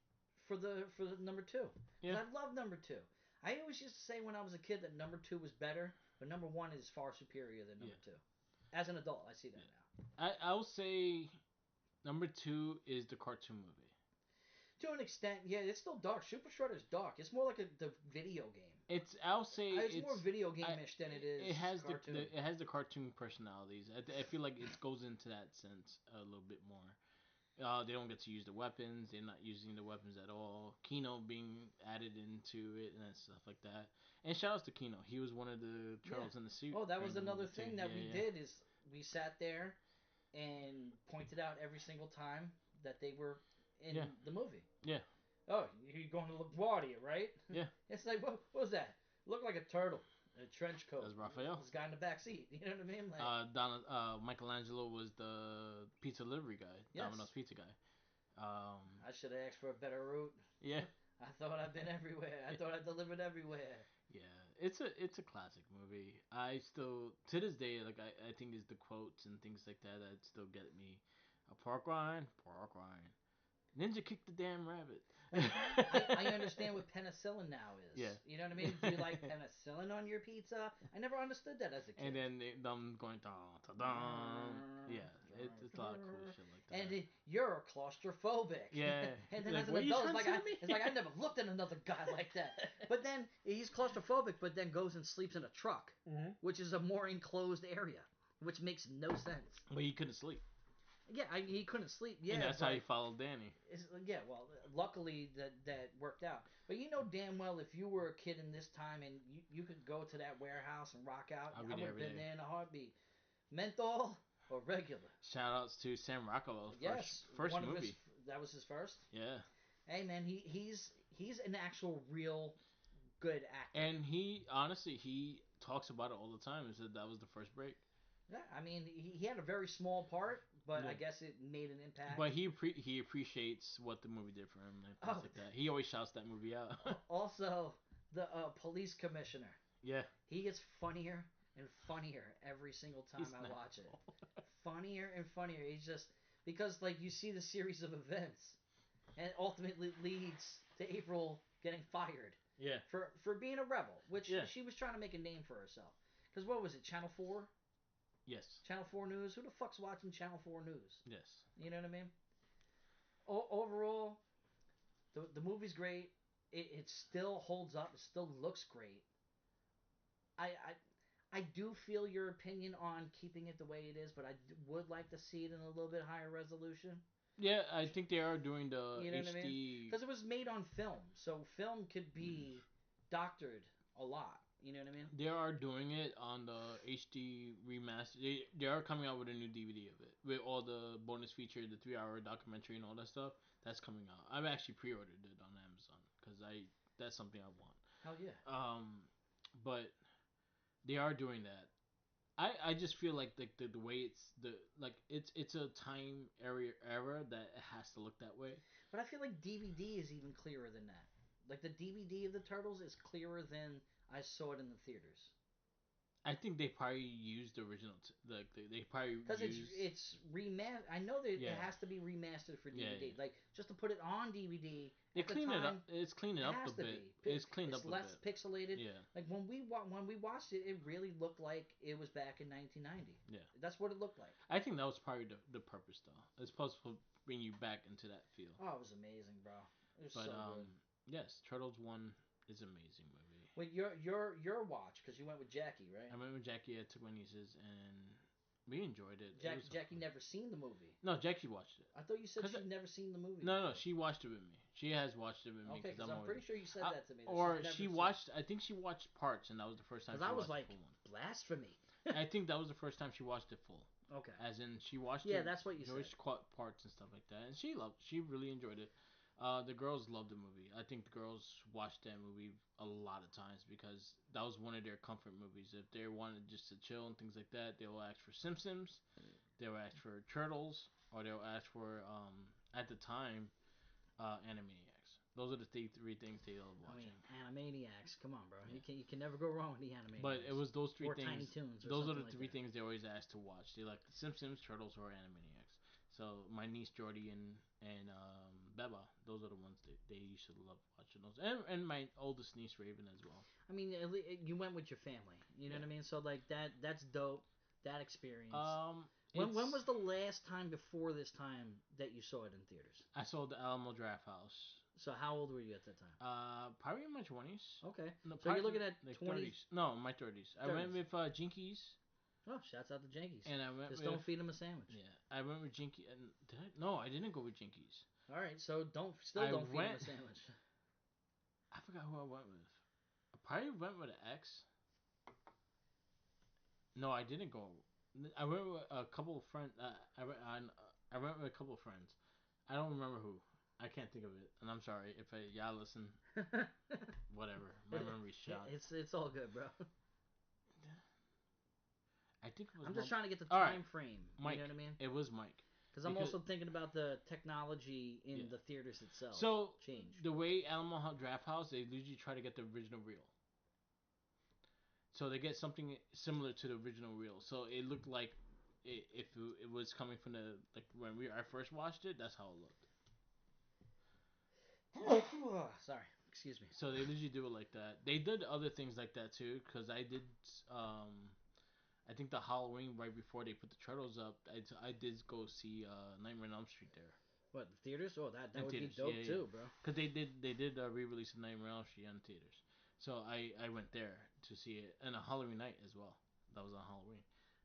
for the number 2.
Yeah.
I love number 2. I always used to say when I was a kid that number 2 was better, but number 1 is far superior than number 2. As an adult, I see that now.
I would say number 2 is the cartoon movie.
To an extent, yeah, it's still dark. Super Shredder's dark. It's more like the video game.
I'll say
It's more video game-ish than it is
it has
cartoon.
it has the cartoon personalities. I feel like it goes into that sense a little bit more. They don't get to use the weapons. They're not using the weapons at all. Kino being added into it and stuff like that. And shout outs to Kino. He was one of the
Yeah.
turtles in the suit.
Oh, that was
during the
another
movie too.
thing that we did is we sat there and pointed out every single time that they were in the movie.
Yeah.
Oh, you're going to LaGuardia, right?
Yeah.
It's like, what was that? Looked like a turtle in a trench coat.
That's Raphael.
This guy in the back seat. You know what I mean?
Michelangelo was the pizza delivery guy. Yes. Domino's pizza guy.
I should have asked for a better route.
Yeah.
I thought I'd been everywhere. I thought I delivered everywhere.
Yeah, it's a classic movie. I still to this day I think it's the quotes and things like that still get me. A pork rind, pork rind. Ninja kicked the damn rabbit.
I understand what penicillin now is.
Yeah.
You know what I mean? Do you like penicillin on your pizza? I never understood that as a kid.
And then them going dun dun dun. Yeah, it's a lot of cool shit like that.
And you're claustrophobic.
Yeah.
And then
like,
as an adult,
it's
like I never looked at another guy like that. But then he's claustrophobic, but then goes and sleeps in a truck, which is a more enclosed area, which makes no sense.
But he couldn't sleep.
Yeah, he couldn't sleep. Yeah,
and that's how he followed Danny.
Yeah, well, luckily that worked out. But you know damn well if you were a kid in this time and you could go to that warehouse and rock out, I would have been there in a heartbeat. Menthol or regular.
Shout outs to Sam Rockwell's first movie.
That was his first?
Yeah.
Hey man, he's an actual real good actor.
And he honestly he talks about it all the time. He said that was the first break.
Yeah, I mean he had a very small part, but I guess it made an impact.
But he appreciates what the movie did for him and things like that. He always shouts that movie out.
Also, the police commissioner.
Yeah.
He gets funnier and funnier every single time I watch it. Funnier and funnier. He's just because like you see the series of events, and it ultimately leads to April getting fired.
Yeah.
For being a rebel, which she was trying to make a name for herself. Because what was it, Channel 4?
Yes.
Channel 4 News? Who the fuck's watching Channel 4 News?
Yes.
You know what I mean? Overall, the movie's great. It still holds up. It still looks great. I do feel your opinion on keeping it the way it is, but I would like to see it in a little bit higher resolution.
Yeah, I think they are doing the
you know
HD.
Because it was made on film, so film could be doctored a lot. You know what I mean?
They are doing it on the HD remaster. They are coming out with a new DVD of it with all the bonus feature, the 3-hour documentary, and all that stuff. That's coming out. I've actually pre-ordered it on Amazon because that's something I want.
Hell yeah.
But they are doing that. I just feel like the way it's a time era that it has to look that way.
But I feel like DVD is even clearer than that. Like the DVD of the Turtles is clearer than I saw it in the theaters.
I think they probably used the original. They probably
because it's remastered. I know that it has to be remastered for DVD.
Yeah.
Like just to put it on DVD.
They clean it up. It's cleaned up a bit. It's cleaned up a bit.
It's less pixelated.
Yeah.
Like when we watched it, it really looked like it was back in 1990.
Yeah.
That's what it looked like.
I think that was probably the purpose though. It's supposed to bring you back into that feel.
Oh, it was amazing, bro. It was so good.
Yes, Turtles 1 is an amazing movie.
Wait, your watch because you went with Jackie, right?
I went with Jackie. I took my nieces and we enjoyed it.
Jackie never seen the movie.
No, Jackie watched it.
I thought you said she'd never seen the movie.
No, she watched it with me. She has watched it with me.
Okay, because I'm pretty sure you said that to me.
Or she watched. I think she watched parts, and that was the first time.
Because I was like, blasphemy.
I think that was the first time she watched it full.
Okay.
As in, she watched it.
Yeah, that's what you said.
Parts and stuff like that, and she really enjoyed it. The girls loved the movie. I think the girls watched that movie a lot of times because that was one of their comfort movies. If they wanted just to chill and things like that, they'll ask for Simpsons, they'll ask for Turtles, or they'll ask for at the time Animaniacs. Those are the three things they love watching.
I mean, Animaniacs, come on, bro. Yeah. You can never go wrong with the Animaniacs.
But it was those three
or
things.
Tiny Toons. Or
those are the three things they always ask to watch. They like the Simpsons, Turtles, or Animaniacs. So my niece Jordy and Beba, those are the ones they used to love watching those, and my oldest niece Raven as well.
I mean, you went with your family, you know what I mean? So like that's dope. That experience. When was the last time before this time that you saw it in theaters?
I saw the Alamo Draft House.
So how old were you at that time?
Probably in my 20s.
Okay.
No,
So you're looking at
like
20s.
30s. No, my 30s. I went with Jinkies.
Oh, shouts out to Jinkies.
And I went
Just
with,
don't feed him a sandwich.
Yeah, I went with Jinkies. And no, I didn't go with Jinkies.
All right, so don't feed him a sandwich.
I forgot who I went with. I probably went with an ex. No, I didn't go. I went with a couple of friends. I went with a couple of friends. I don't remember who. I can't think of it, and I'm sorry if y'all listen. Whatever, my memory's shot.
It's all good, bro.
I think it was.
I'm just trying to get the time frame.
Mike,
you know what I mean?
It was Mike.
Because I'm also thinking about the technology in the theaters itself.
So
change
the way Alamo Draft House, they usually try to get the original reel. So they get something similar to the original reel. So it looked like if it was coming from the when I first watched it, that's how it
looked. Sorry, excuse me.
So they usually do it like that. They did other things like that too, because I did. I think the Halloween right before they put the Turtles up, I did go see Nightmare on Elm Street there.
What, the theaters? Oh, that would be dope too, bro.
Because they did re-release of Nightmare on Elm Street on theaters, so I went there to see it, and a Halloween night as well. That was on Halloween,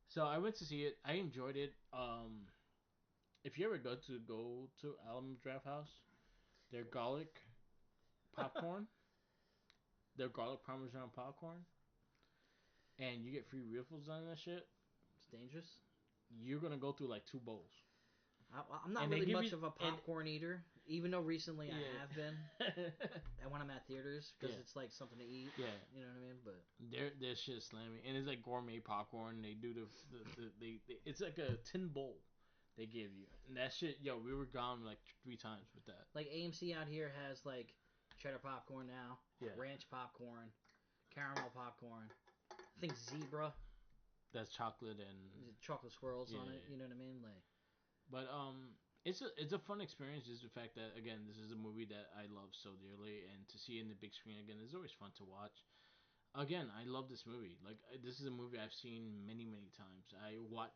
so I went to see it. I enjoyed it. If you ever go to Alamo Draft House, their garlic popcorn, their garlic parmesan popcorn, and you get free refills on that shit.
It's dangerous.
You're gonna go through like 2 bowls.
I'm not really much of a popcorn eater, even though recently I have been. And when I'm at theaters, because it's like something to eat.
Yeah,
you know what I mean. But
their shit slamming, and it's like gourmet popcorn. They do they it's like a tin bowl they give you, and that shit. Yo, we were gone like 3 times with that.
Like AMC out here has like cheddar popcorn now, ranch popcorn, caramel popcorn. I think zebra.
That's chocolate and
chocolate swirls on it. You know what I mean, like.
But it's a fun experience. Just the fact that again, this is a movie that I love so dearly, and to see it in the big screen again is always fun to watch. Again, I love this movie. Like this is a movie I've seen many times.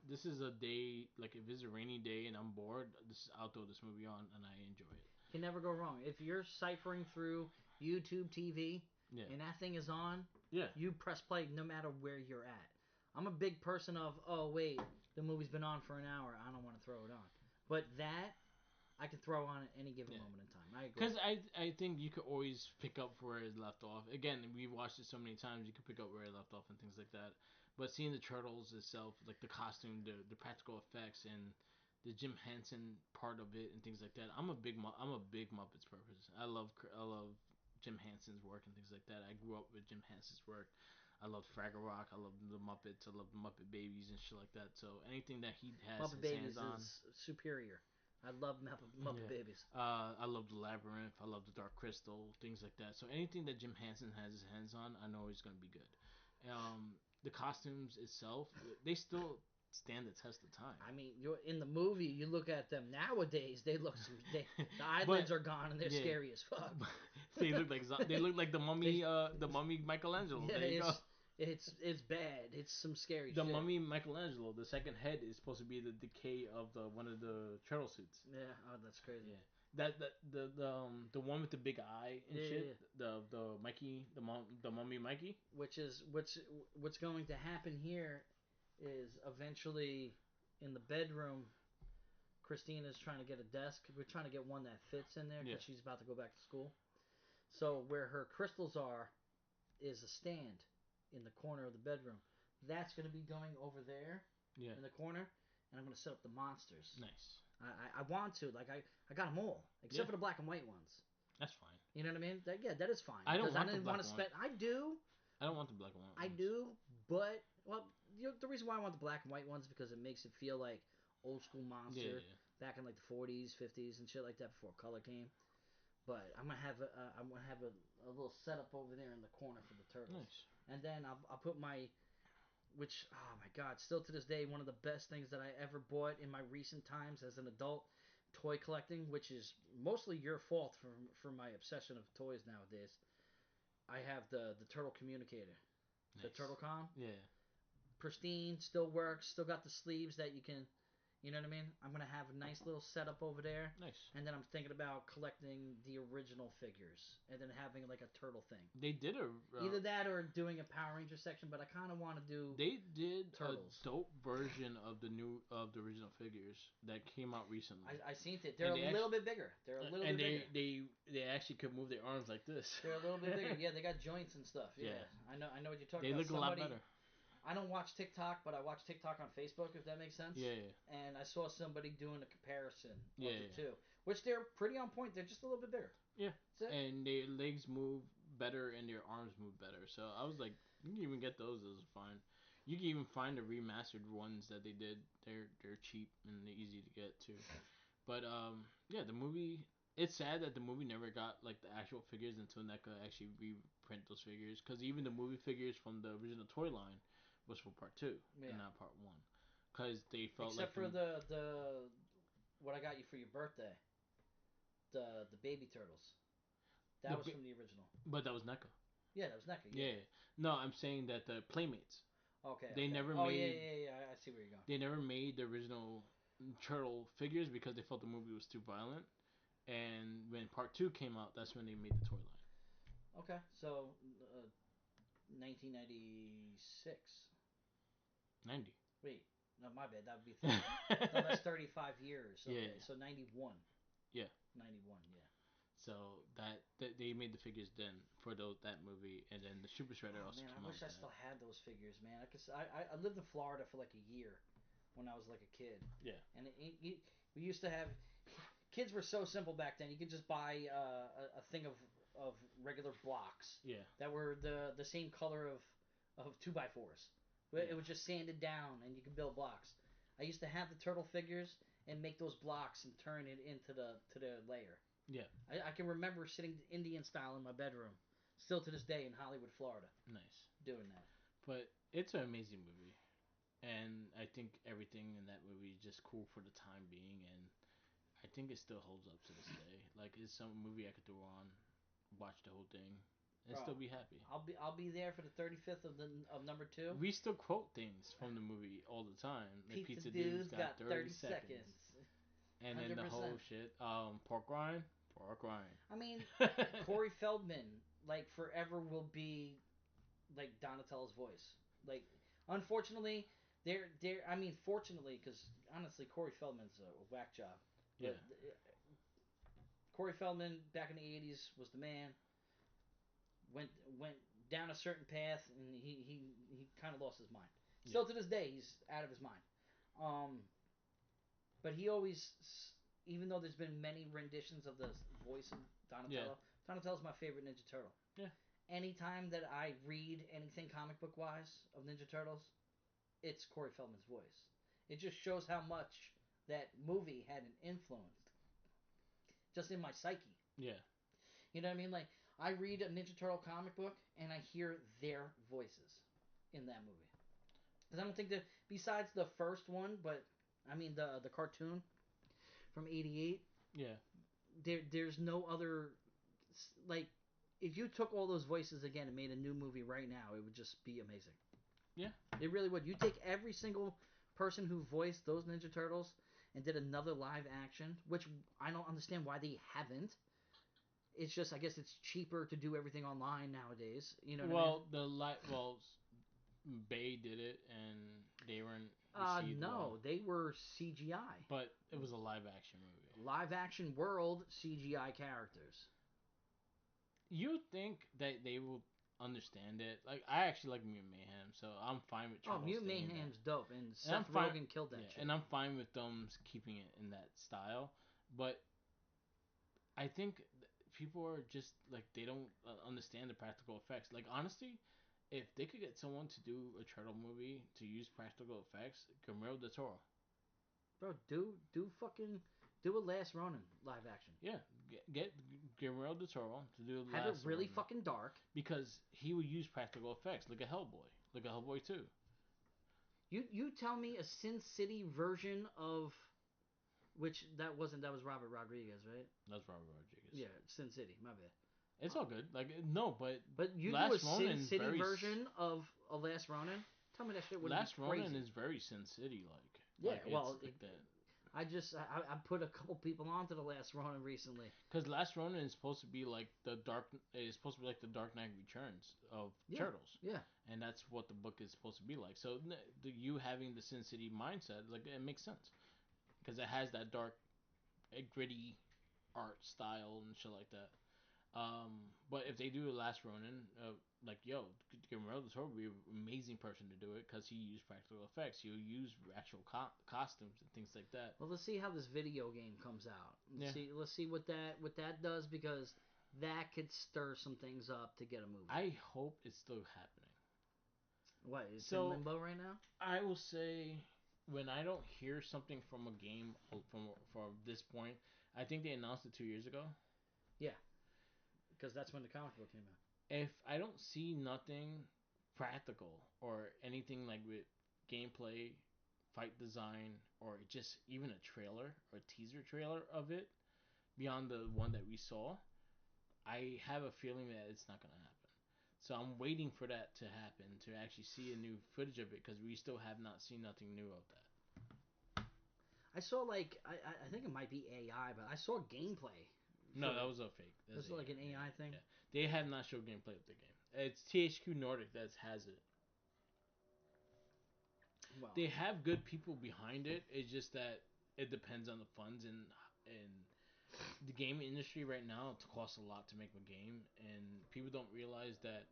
This is a day like if it's a rainy day and I'm bored, I'll throw this movie on and I enjoy it.
Can never go wrong. If you're ciphering through YouTube TV and that thing is on, you press play no matter where you're at. I'm a big person of, oh wait, the movie's been on for an hour, I don't want to throw it on. But that I can throw on at any given moment in time. I agree.
Because I think you could always pick up where it left off. Again, we've watched it so many times, you could pick up where it left off and things like that. But seeing the Turtles itself, like the costume, the practical effects, and the Jim Henson part of it and things like that. I'm a big Muppets purpose. I love Jim Henson's work and things like that. I grew up with Jim Henson's work. I love Fraggle Rock. I love the Muppets. I love the Muppet Babies and shit like that. So anything that he has
Muppet
his
Babies
hands on
is superior. I love Muppet Babies.
I love the Labyrinth. I love the Dark Crystal. Things like that. So anything that Jim Henson has his hands on, I know he's gonna be good. The costumes itself, they still stand the test of time.
I mean, you're in the movie. You look at them nowadays; the eyelids are gone and they're scary as fuck.
They look like the mummy, the mummy Michelangelo.
Yeah,
there you go.
It's bad. It's some scary
shit. The
shit.
mummy Michelangelo, the second head is supposed to be the decay of one of the turtle suits.
Yeah, oh, that's crazy.
Yeah. The one with the big eye and shit. Yeah. The Mikey, the mummy Mikey.
What's going to happen here is eventually in the bedroom, Christina's trying to get a desk. We're trying to get one that fits in there because she's about to go back to school. So where her crystals are is a stand in the corner of the bedroom. That's going to be going over there in the corner, and I'm going to set up the monsters.
Nice.
I want to. Like, I got them all, except for the black and white ones.
That's fine.
You know what I mean? That is fine.
I don't want
the black and white. I do.
I don't want the black and white ones.
I do, but, well, the reason why I want the black and white ones is because it makes it feel like old school monster back in like the 40s, 50s, and shit like that before color came. But I'm gonna have a little setup over there in the corner for the turtles.
Nice.
And then I'll put which, oh my god, still to this day one of the best things that I ever bought in my recent times as an adult, toy collecting, which is mostly your fault for my obsession of toys nowadays. I have the turtle communicator, the turtle com.
Yeah.
Pristine, still works, still got the sleeves that you can You know what I mean? I'm gonna have a nice little setup over there,
Nice.
and then I'm thinking about collecting the original figures, and then having like a turtle thing.
They did a
Either that or doing a Power Ranger section, but I kind of want to do.
They did
turtles.
a dope version of the original figures that came out recently.
I seen it. They're a little bit bigger. They're a little bit bigger.
And they actually could move their arms like this.
They're a little bit bigger. Yeah, they got joints and stuff. Yeah, I know what you're talking about.
They look a lot better.
I don't watch TikTok, but I watch TikTok on Facebook, if that makes sense.
Yeah.
And I saw somebody doing a comparison of the
Yeah.
two, which they're pretty on point. They're just a little bit bigger.
Yeah. And their legs move better and their arms move better. So I was like, you can even get those as fine. You can even find the remastered ones that they did. They're cheap and they're easy to get too. But yeah, the movie. It's sad that the movie never got like the actual figures until NECA actually reprint those figures. Because even the movie figures from the original toy line was for part 2 and not part 1. Because they felt
except
like
for the what I got you for your birthday, the baby turtles. That was from the original.
But that was NECA.
Yeah, that was NECA.
Yeah. No, I'm saying that the Playmates.
Okay.
They never
made. Oh
made.
yeah. I see where you're going.
They never made the original turtle figures because they felt the movie was too violent. And when part 2 came out, that's when they made the toy line.
Okay, so 1996.
90.
Wait, no, my bad. That would be 30. No, that's 35 years. Okay,
Yeah.
so 91.
Yeah.
91. Yeah.
So that they made the figures then for that movie, and then the Super Shredder also
man,
came out.
I wish I still had those figures, man. I lived in Florida for like a year when I was like a kid.
Yeah.
And we used to have kids were so simple back then. You could just buy a thing of regular blocks.
Yeah.
That were the same color of 2x4s. It was just sanded down, and you could build blocks. I used to have the turtle figures and make those blocks and turn it into the layer.
Yeah.
I can remember sitting Indian style in my bedroom, still to this day in Hollywood, Florida.
Nice.
Doing that.
But it's an amazing movie, and I think everything in that movie is just cool for the time being, and I think it still holds up to this day. Like it's some movie I could throw on, watch the whole thing, and still be happy.
I'll be there for the 35th of number 2.
We still quote things from the movie all the time. Like
Pizza Dude's got 30 seconds.
And then 100%. The whole shit. Pork rind.
I mean, Corey Feldman, like, forever will be, like, Donatello's voice. Like, unfortunately, I mean, fortunately, because, honestly, Corey Feldman's a whack job.
Yeah.
Corey Feldman, back in the 80s, was the man. Went down a certain path, and he kind of lost his mind. Still to this day, he's out of his mind. But he always, even though there's been many renditions of the voice of Donatello, Donatello's my favorite Ninja Turtle.
Yeah.
Anytime that I read anything comic book wise of Ninja Turtles, it's Corey Feldman's voice. It just shows how much that movie had an influence just in my psyche.
Yeah.
You know what I mean? Like, I read a Ninja Turtle comic book and I hear their voices in that movie. Because I don't think that, besides the first one, but I mean the cartoon from '88.
Yeah.
There's no other, like, if you took all those voices again and made a new movie right now, it would just be amazing.
Yeah.
It really would. You take every single person who voiced those Ninja Turtles and did another live action, which I don't understand why they haven't. It's just, I guess it's cheaper to do everything online nowadays. You know what I mean?
Bay did it, and they weren't
received well. They were CGI.
But it was a live action movie.
Live action world CGI characters.
You think that they will understand it? Like, I actually like Mutant Mayhem, so I'm fine with Turtles.
Oh, Mutant Mayhem's dope, and Seth Rogen killed that shit.
And I'm fine with them keeping it in that style, but I think people are just like, they don't understand the practical effects. Like, honestly, if they could get someone to do a turtle movie to use practical effects, Guillermo del Toro.
Bro, do a Last Ronin live action.
Yeah, get Guillermo del Toro to do
Have it really fucking dark.
Because he would use practical effects, like a Hellboy, like a Hellboy 2.
You tell me a Sin City version of, which that was Robert Rodriguez, right?
That's Robert Rodriguez.
Yeah, Sin City. My bad.
It's all good. Like, no, but
you Last do a Sin City version of a Last Ronin. Tell me that shit would be crazy.
Last Ronin is very Sin City like.
Yeah,
like,
well,
like that.
I put a couple people onto the Last Ronin recently.
Because Last Ronin is supposed to be like the dark. Is supposed to be like the Dark Knight Returns of Turtles.
Yeah.
And that's what the book is supposed to be like. So you having the Sin City mindset, like it makes sense because it has that dark, gritty art style and shit like that. But if they do a Last Ronin, like yo, Guillermo del Toro would be an amazing person to do it because he used practical effects. He'll use actual costumes and things like that.
Well, let's see how this video game comes out.
Yeah.
Let's see what that does because that could stir some things up to get a movie.
I hope it's still happening.
What? It's in limbo right now.
I will say when I don't hear something from a game from this point, I think they announced it 2 years ago.
Yeah, because that's when the comic book came out.
If I don't see nothing practical or anything like with gameplay, fight design, or just even a trailer or a teaser trailer of it beyond the one that we saw, I have a feeling that it's not gonna happen. So I'm waiting for that to happen to actually see a new footage of it because we still have not seen nothing new of that.
I saw like I think it might be AI, but I saw gameplay.
No, that was a fake.
That's like an AI thing.
Yeah, they have not showed gameplay of the game. It's THQ Nordic that has it.
Well,
they have good people behind it. It's just that it depends on the funds and the game industry right now. It costs a lot to make a game, and people don't realize that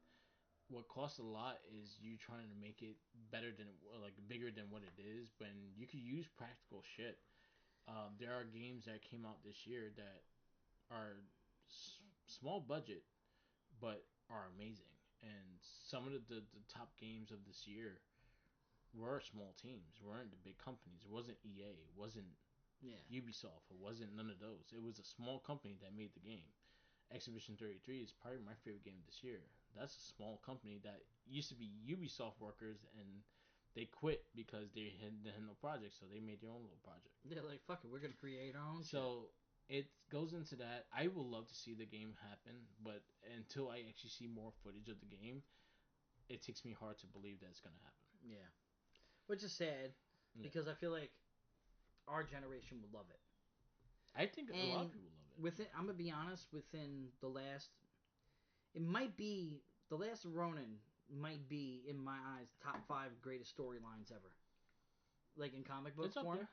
what costs a lot is you trying to make it better than like bigger than what it is. When you could use practical shit. There are games that came out this year that are small budget but are amazing, and some of the top games of this year were small teams, weren't the big companies. It wasn't EA, it wasn't Ubisoft, it wasn't none of those. It was a small company that made the game. Exhibition 33 is probably my favorite game this year. That's a small company that used to be Ubisoft workers and they quit because they had no project, so they made their own little project.
They're like, fuck it, we're gonna create our own.
So it goes into that. I would love to see the game happen, but until I actually see more footage of the game, it takes me hard to believe that it's gonna happen.
Yeah, which is sad because I feel like our generation would love it.
I think a lot of people love it.
I'm gonna be honest. It might be the Last Ronin. Might be in my eyes top 5 greatest storylines ever. Like in comic book form.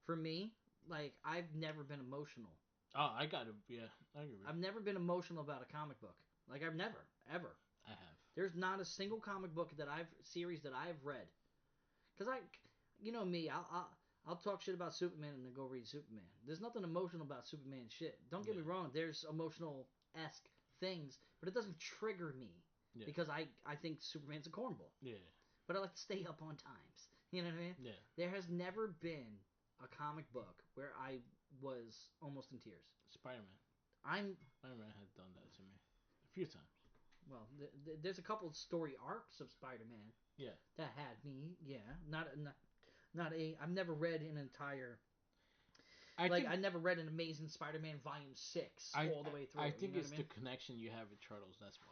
For me, like I've never been emotional.
Oh, I got it. Yeah, I agree.
I've never been emotional about a comic book. Like I've never, ever.
I have.
There's not a single comic book series that I've read. Cause you know me, I'll talk shit about Superman and then go read Superman. There's nothing emotional about Superman shit. Don't get me wrong. There's emotional-esque things, but it doesn't trigger me because I think Superman's a cornball.
Yeah.
But I like to stay up on times. You know what I mean?
Yeah.
There has never been a comic book where I was almost in tears.
Spider-Man. Spider-Man has done that to me a few times.
Well, there's a couple of story arcs of Spider-Man.
Yeah.
That had me. Yeah. Not a. I've never read an entire. I never read an Amazing Spider-Man Volume 6 all the way through.
I think it's the connection you have with Turtles. That's why.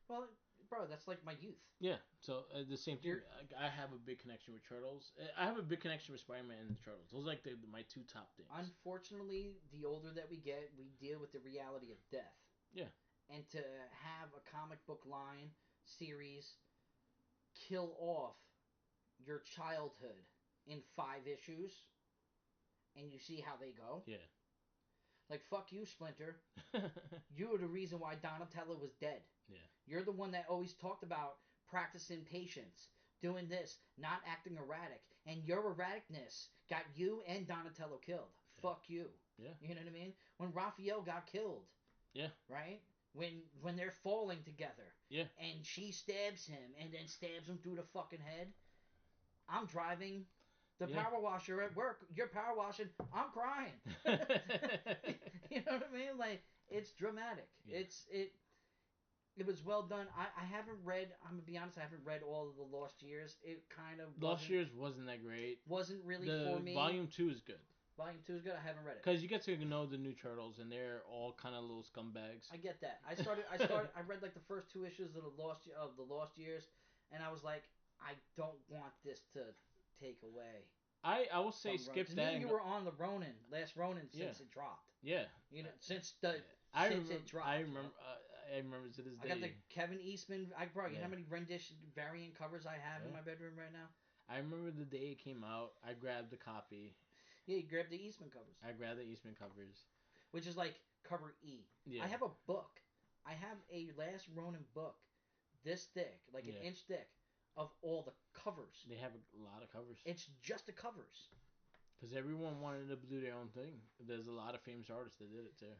Well, bro, that's like my youth.
Yeah. So the same thing. I have a big connection with Turtles. I have a big connection with Spider-Man and the Turtles. Those are like my two top things.
Unfortunately, the older that we get, we deal with the reality of death.
Yeah.
And to have a comic book line series kill off your childhood in 5 issues, and you see how they go.
Yeah.
Like, fuck you, Splinter. You were the reason why Donatello was dead.
Yeah.
You're the one that always talked about practicing patience, doing this, not acting erratic. And your erraticness got you and Donatello killed. Yeah. Fuck you.
Yeah.
You know what I mean? When Raphael got killed.
Yeah.
Right? When they're falling together.
Yeah.
And she stabs him and then stabs him through the fucking head. I'm driving the power washer at work. You're power washing. I'm crying. You know what I mean? Like, it's dramatic. Yeah. It was well done. I haven't read. I'm gonna be honest. I haven't read all of the Lost Years. It kind of
Lost Years wasn't that great.
Wasn't really for me.
Volume 2 is good.
Volume 2 is good. I haven't read it
because you get to know the new Turtles, and they're all kind of little scumbags.
I get that. I read like the first 2 issues of the Lost Years, and I was like, I don't want this to take away
I will say
from Ronin.
skip
To
that
me,
and
you
go.
were on the Ronin, last Ronin
Yeah,
since it dropped.
yeah.
You know,
Yeah. I
since
remember.
it dropped.
I remember. I remember to this
I got the
day.
Kevin Eastman. Bro, you know
Yeah,
how many rendition variant covers I have in
yeah.
my bedroom right now?
I remember the day it came out. I grabbed the copy.
Yeah, you grab the Eastman covers,
I grabbed the Eastman covers.
which is like cover E. I
Yeah,
have a book. I have a Last Ronin book, this thick, like an
yeah.
inch thick, of all the covers.
They have a lot of covers
It's just the covers.
because everyone wanted to do their own thing. There's a lot of famous artists that did it too.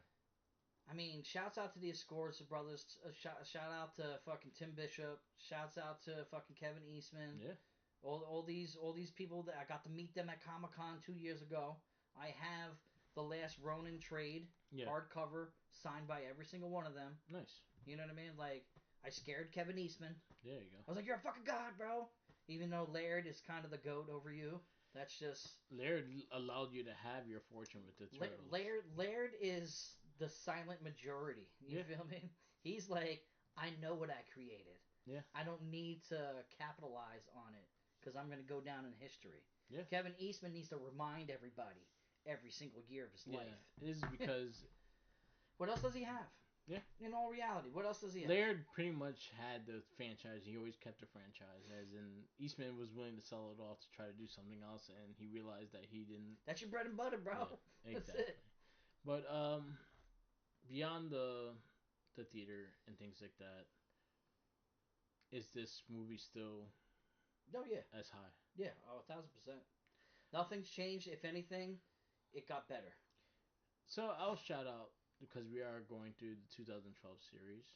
I mean, shouts out to the Escorza brothers. Shout out to fucking Tim Bishop. Shouts out to fucking Kevin Eastman.
Yeah,
All these people that I got to meet them at Comic Con 2 years ago. I have the Last Ronin trade
yeah.
hardcover signed by every single one of them.
Nice.
You know what I mean? Like I scared Kevin Eastman.
There you go.
I was like, "You're a fucking god, bro." Even though Laird is kind of the goat over you, that's just
Laird allowed you to have your fortune with the turtles.
Laird is the silent majority. You
Yeah,
feel me? He's like, I know what I created.
yeah,
I don't need to capitalize on it because I'm going to go down in history.
yeah,
Kevin Eastman needs to remind everybody every single year of his
yeah.
life.
It is because
What else does he have?
yeah,
In all reality, what else does he have?
Laird pretty much had the franchise. He always kept the franchise, as in Eastman was willing to sell it off to try to do something else, and he realized that he didn't.
That's your bread and butter, bro.
Yeah,
That's
exactly.
it.
But beyond the theater and things like that, is this movie still
Oh yeah,
as high?
yeah, 1,000%. Nothing's changed. If anything, it got better.
So I'll shout out because we are going through the 2012 series.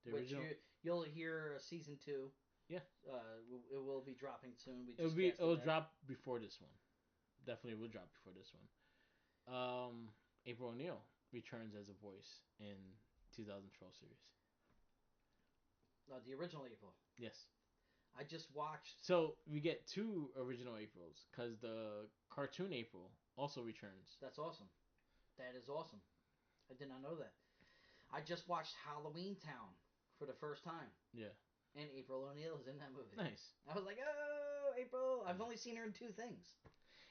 The
Which
original,
you'll hear season 2.
yeah,
It will be dropping soon. We
it'll
just
be
casted
it'll
that.
drop before this one. Definitely will drop before this one. April O'Neil returns as a voice in 2012 series.
The original April.
Yes.
I just watched.
So we get two original Aprils because the cartoon April also returns.
That's awesome. That is awesome. I did not know that. I just watched Halloween Town for the first time,
Yeah.
and April O'Neil is in that movie.
Nice.
I was like, oh, April. I've only seen her in 2 things.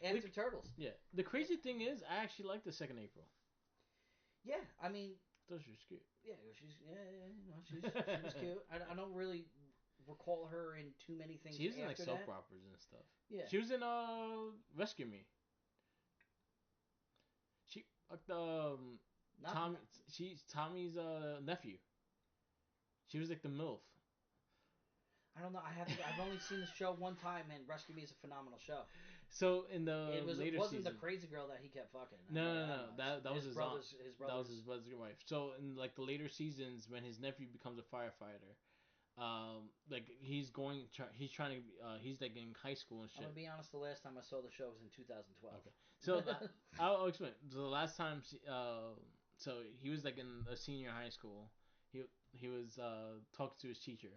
After Turtles.
Yeah. The crazy thing is, I actually like the second April.
Yeah, I mean.
Those are cute.
Yeah, she was cute. I don't really recall her in too many things.
She was in like
after
soap
that.
operas and stuff.
Yeah.
She was in Rescue Me. She Tommy. She's Tommy's nephew. She was like the MILF.
I don't know. I've only seen the show one time, and Rescue Me is a phenomenal show.
So in the
It wasn't
season,
the crazy girl that he kept fucking.
No. That was his
brother's
aunt.
his
That was
brother's.
his brother's wife. So in like the later seasons, when his nephew becomes a firefighter, like he's trying to he's like in high school and shit.
I'm gonna be honest. The last time I saw the show was in 2012.
Okay, so I'll explain. So the last time, so he was like in a senior high school. He was talking to his teacher.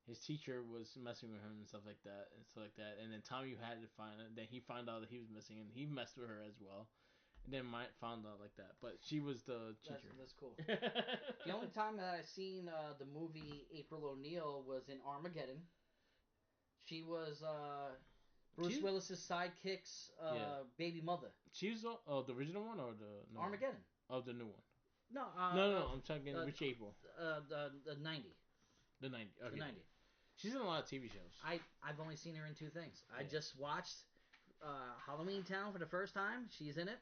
His teacher was messing with him and stuff like that and stuff like that. And then Tommy had to find it. Then he found out that he was missing, and he messed with her as well. And then Mike found out like that, but she was the teacher.
That's cool. The only time that I seen the movie April O'Neil was in Armageddon. She was Bruce Willis's sidekick's baby mother.
She was the original one or the new
Armageddon?
One? Oh, the new one.
No,
no. I'm talking which April?
The 90.
The 90. Okay.
The 90.
She's in a lot of TV shows.
I've only seen her in 2 things. I just watched Halloween Town for the first time. She's in it.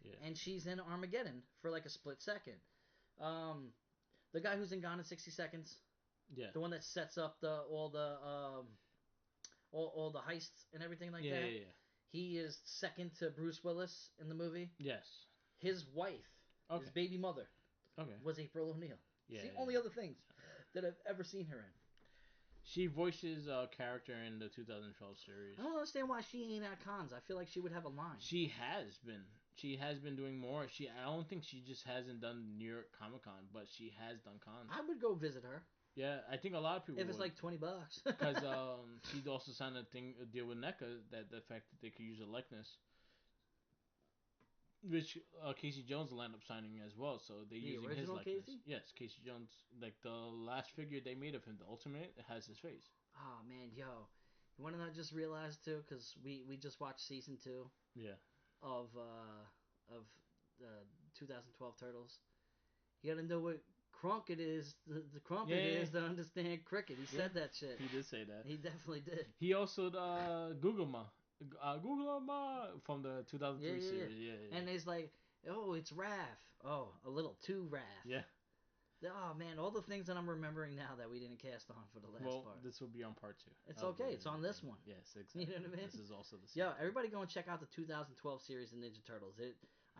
Yeah.
And she's in Armageddon for like a split second. The guy who's in Gone in 60 Seconds.
Yeah.
The one that sets up all the heists and everything like that.
Yeah.
He is second to Bruce Willis in the movie.
Yes.
His wife, his baby mother, was April O'Neil.
Yeah.
It's the only other things that I've ever seen her in.
She voices a character in the 2012 series.
I don't understand why she ain't at cons. I feel like she would have a line.
She has been. She has been doing more. I don't think she just hasn't done New York Comic Con, but she has done cons.
I would go visit her.
Yeah, I think a lot of people
if it's
would.
like $20.
Because she also signed a deal with NECA that the fact that they could use a likeness, which Casey Jones will end up signing as well. So they're using his likeness.
Casey?
Yes, Casey Jones. Like the last figure they made of him, the Ultimate, it has his face.
Oh man, yo, You want to not just realize too, because we just watched season 2.
Yeah.
Of 2012 Turtles. You got to know what Cronkite is. The Cronkite is to understand cricket. He said that shit.
He did say that.
He definitely did.
He also Google Ma from the 2003 series. Yeah.
And he's like, oh, it's Raph. Oh, a little too Raph.
Yeah.
Oh man, all the things that I'm remembering now that we didn't cast on for the last part.
Well, this will be on part 2.
It's okay. It's on this one.
Yes, exactly.
You know what I mean?
This is also the same.
Yo, everybody go and check out the 2012 series of Ninja Turtles.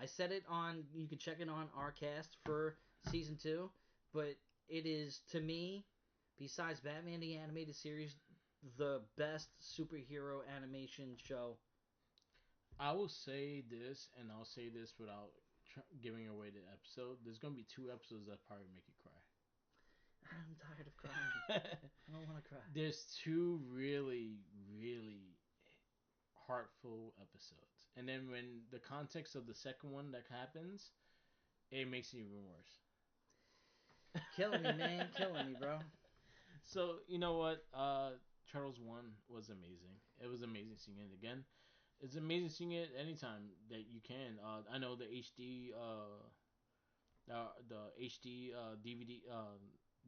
I said it on. You can check it on our cast for season 2, but it is, to me, besides Batman the Animated Series, the best superhero animation show.
I will say this, and I'll say this without giving away the episode. There's gonna be 2 episodes that probably make you cry.
I'm tired of crying. I don't want to cry.
There's 2 really, really heartful episodes, and then when the context of the second one that happens, it makes it even worse.
Killing me, man. Killing me, bro.
So, you know what? Turtles 1 was amazing. It was amazing seeing it again. It's amazing seeing it anytime that you can. I know the HD, DVD,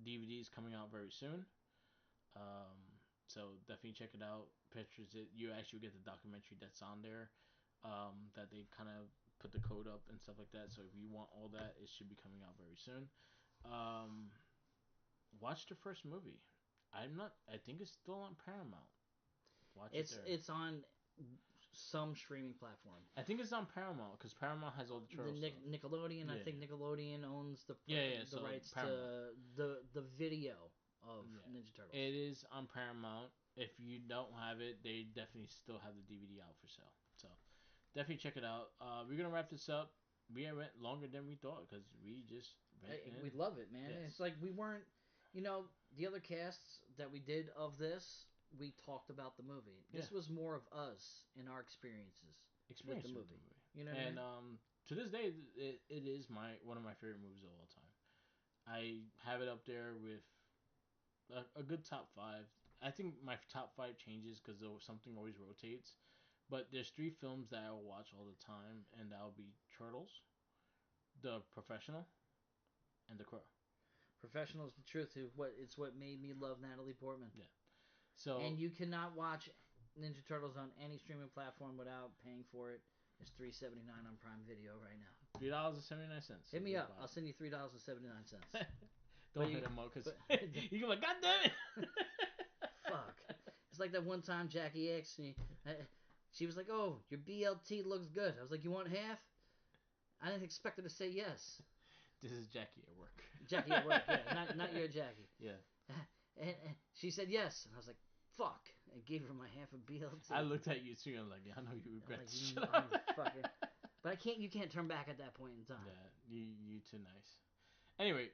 DVD is coming out very soon. So definitely check it out. Pictures it. You actually get the documentary that's on there. That they kind of put the code up and stuff like that. So if you want all that, it should be coming out very soon. Um, watch the first movie. I think it's still on Paramount. Watch it there.
It's on some streaming platform.
I think it's on Paramount because Paramount has all the Turtles stuff.
Nickelodeon. I think Nickelodeon owns the
so
rights
Paramount.
to the video of Ninja Turtles.
It is on Paramount. If you don't have it, they definitely still have the DVD out for sale. So definitely check it out. We're gonna wrap this up. We went longer than we thought because we just
we love it, man. Yes. It's like we weren't, the other casts that we did of this, we talked about the movie. This was more of us and our experiences with the movie. You know what I mean?
To this day, it is one of my favorite movies of all time. I have it up there with a good top 5. I think my top 5 changes because something always rotates. But there's 3 films that I will watch all the time, and that will be Turtles, The Professional, and The Crow.
Professional is the truth. It's what made me love Natalie Portman.
Yeah. So
and you cannot watch Ninja Turtles on any streaming platform without paying for it. It's $3.79 on Prime Video right now.
$3.79.
Hit me up. I'll send you $3.79.
Don't hit him up because you go like, God damn it!
Fuck. It's like that one time Jackie asked me. She was like, "Oh, your BLT looks good." I was like, "You want half?" I didn't expect her to say yes.
This is Jackie at work.
Jackie at work, yeah, not your Jackie.
Yeah.
And she said yes, and I was like, "Fuck!" I gave her my half of BLT.
I looked at you too, and I'm like, I know you regret
like,
this shit.
But you can't turn back at that point in time.
Yeah, you too nice. Anyway,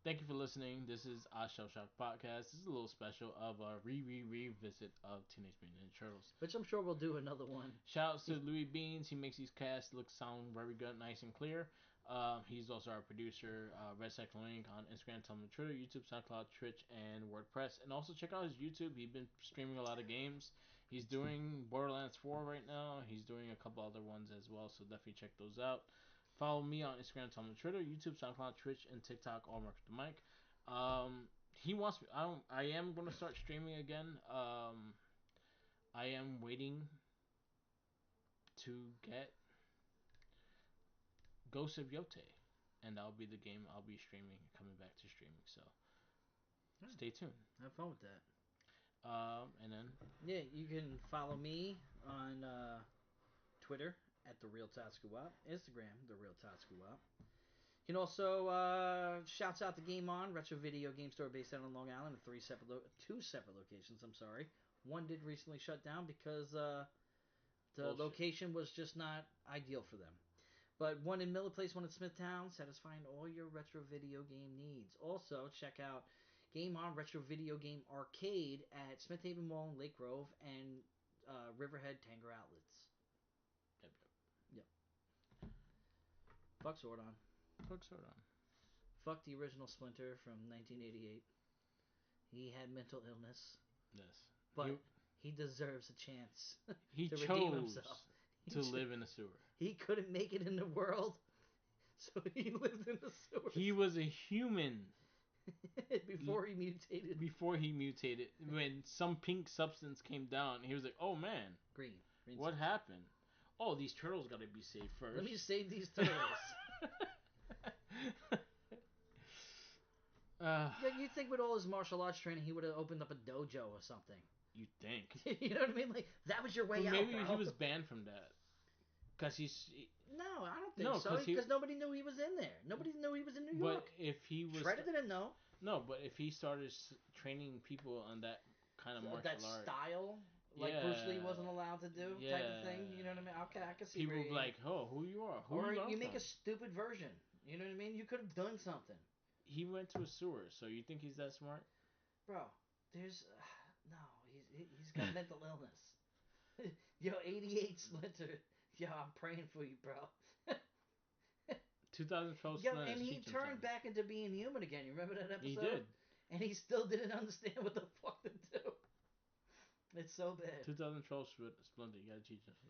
thank you for listening. This is our Shell Shock Podcast. This is a little special of a revisit of Teenage Mutant Ninja Turtles.
Which I'm sure we'll do another one.
Shout out to Louis Beans. He makes these casts sound very good, nice and clear. He's also our producer. Red Cycle Link on Instagram, Tumblr, Twitter, YouTube, SoundCloud, Twitch, and WordPress. And also check out his YouTube. He's been streaming a lot of games. He's doing Borderlands 4 right now. He's doing a couple other ones as well, so definitely check those out. Follow me on Instagram, Tumblr, Twitter, YouTube, SoundCloud, Twitch, and TikTok. All Mark the Mic. He wants me. I am going to start streaming again. I am waiting to get Ghost of Yote, and that'll be the game I'll be streaming, coming back to streaming. So stay tuned.
Have fun with that.
And then
you can follow me on Twitter at the Real Tatsukuwap, Instagram the Real Tatsukuwap. You can also shouts out to Game On, retro video game store based out on Long Island, two separate locations. I'm sorry, one did recently shut down because the location was just not ideal for them. But one in Miller Place, one in Smithtown, satisfying all your retro video game needs. Also, check out Game On Retro Video Game Arcade at Smith Haven Mall in Lake Grove and Riverhead Tanger Outlets. Yep. Fuck Zordon. Fuck the original Splinter from 1988. He had mental illness.
Yes.
But he deserves a chance
He
to redeem
chose
himself.
to live in a sewer.
He couldn't make it in the world, so he lived in the sewers.
He was a human
before he mutated.
Before he mutated, when some pink substance came down, he was like, "Oh man,
Green.
What
substance.
happened? Oh, these turtles gotta be saved first.
Let me save these turtles." Yeah, you'd think with all his martial arts training, he would have opened up a dojo or something.
You'd think.
You know what I mean? Like that was your way out.
Maybe
bro.
he was banned from that. Cause
No, I don't think so. Because nobody knew he was in there. Nobody knew he was in New York.
But if he was
Shredder didn't know.
No, but if he started training people on that kind of martial art,
style, like Bruce Lee wasn't allowed to do, type of thing. You know what I mean? Okay, I can see.
People would be like, "Oh, who you are? Who
or
you learn
you make
from?"
a stupid version. You know what I mean? You could have done something.
He went to a sewer, so you think he's that smart?
Bro, there's no. He's got mental illness. Yo, 88 Splinter. Yo, I'm praying for you, bro.
2012
Yo,
Splinter.
and he turned back into being human again. You remember that episode?
He did.
And he still didn't understand what the fuck to do. It's so bad.
2012 Splinter. You gotta teach him some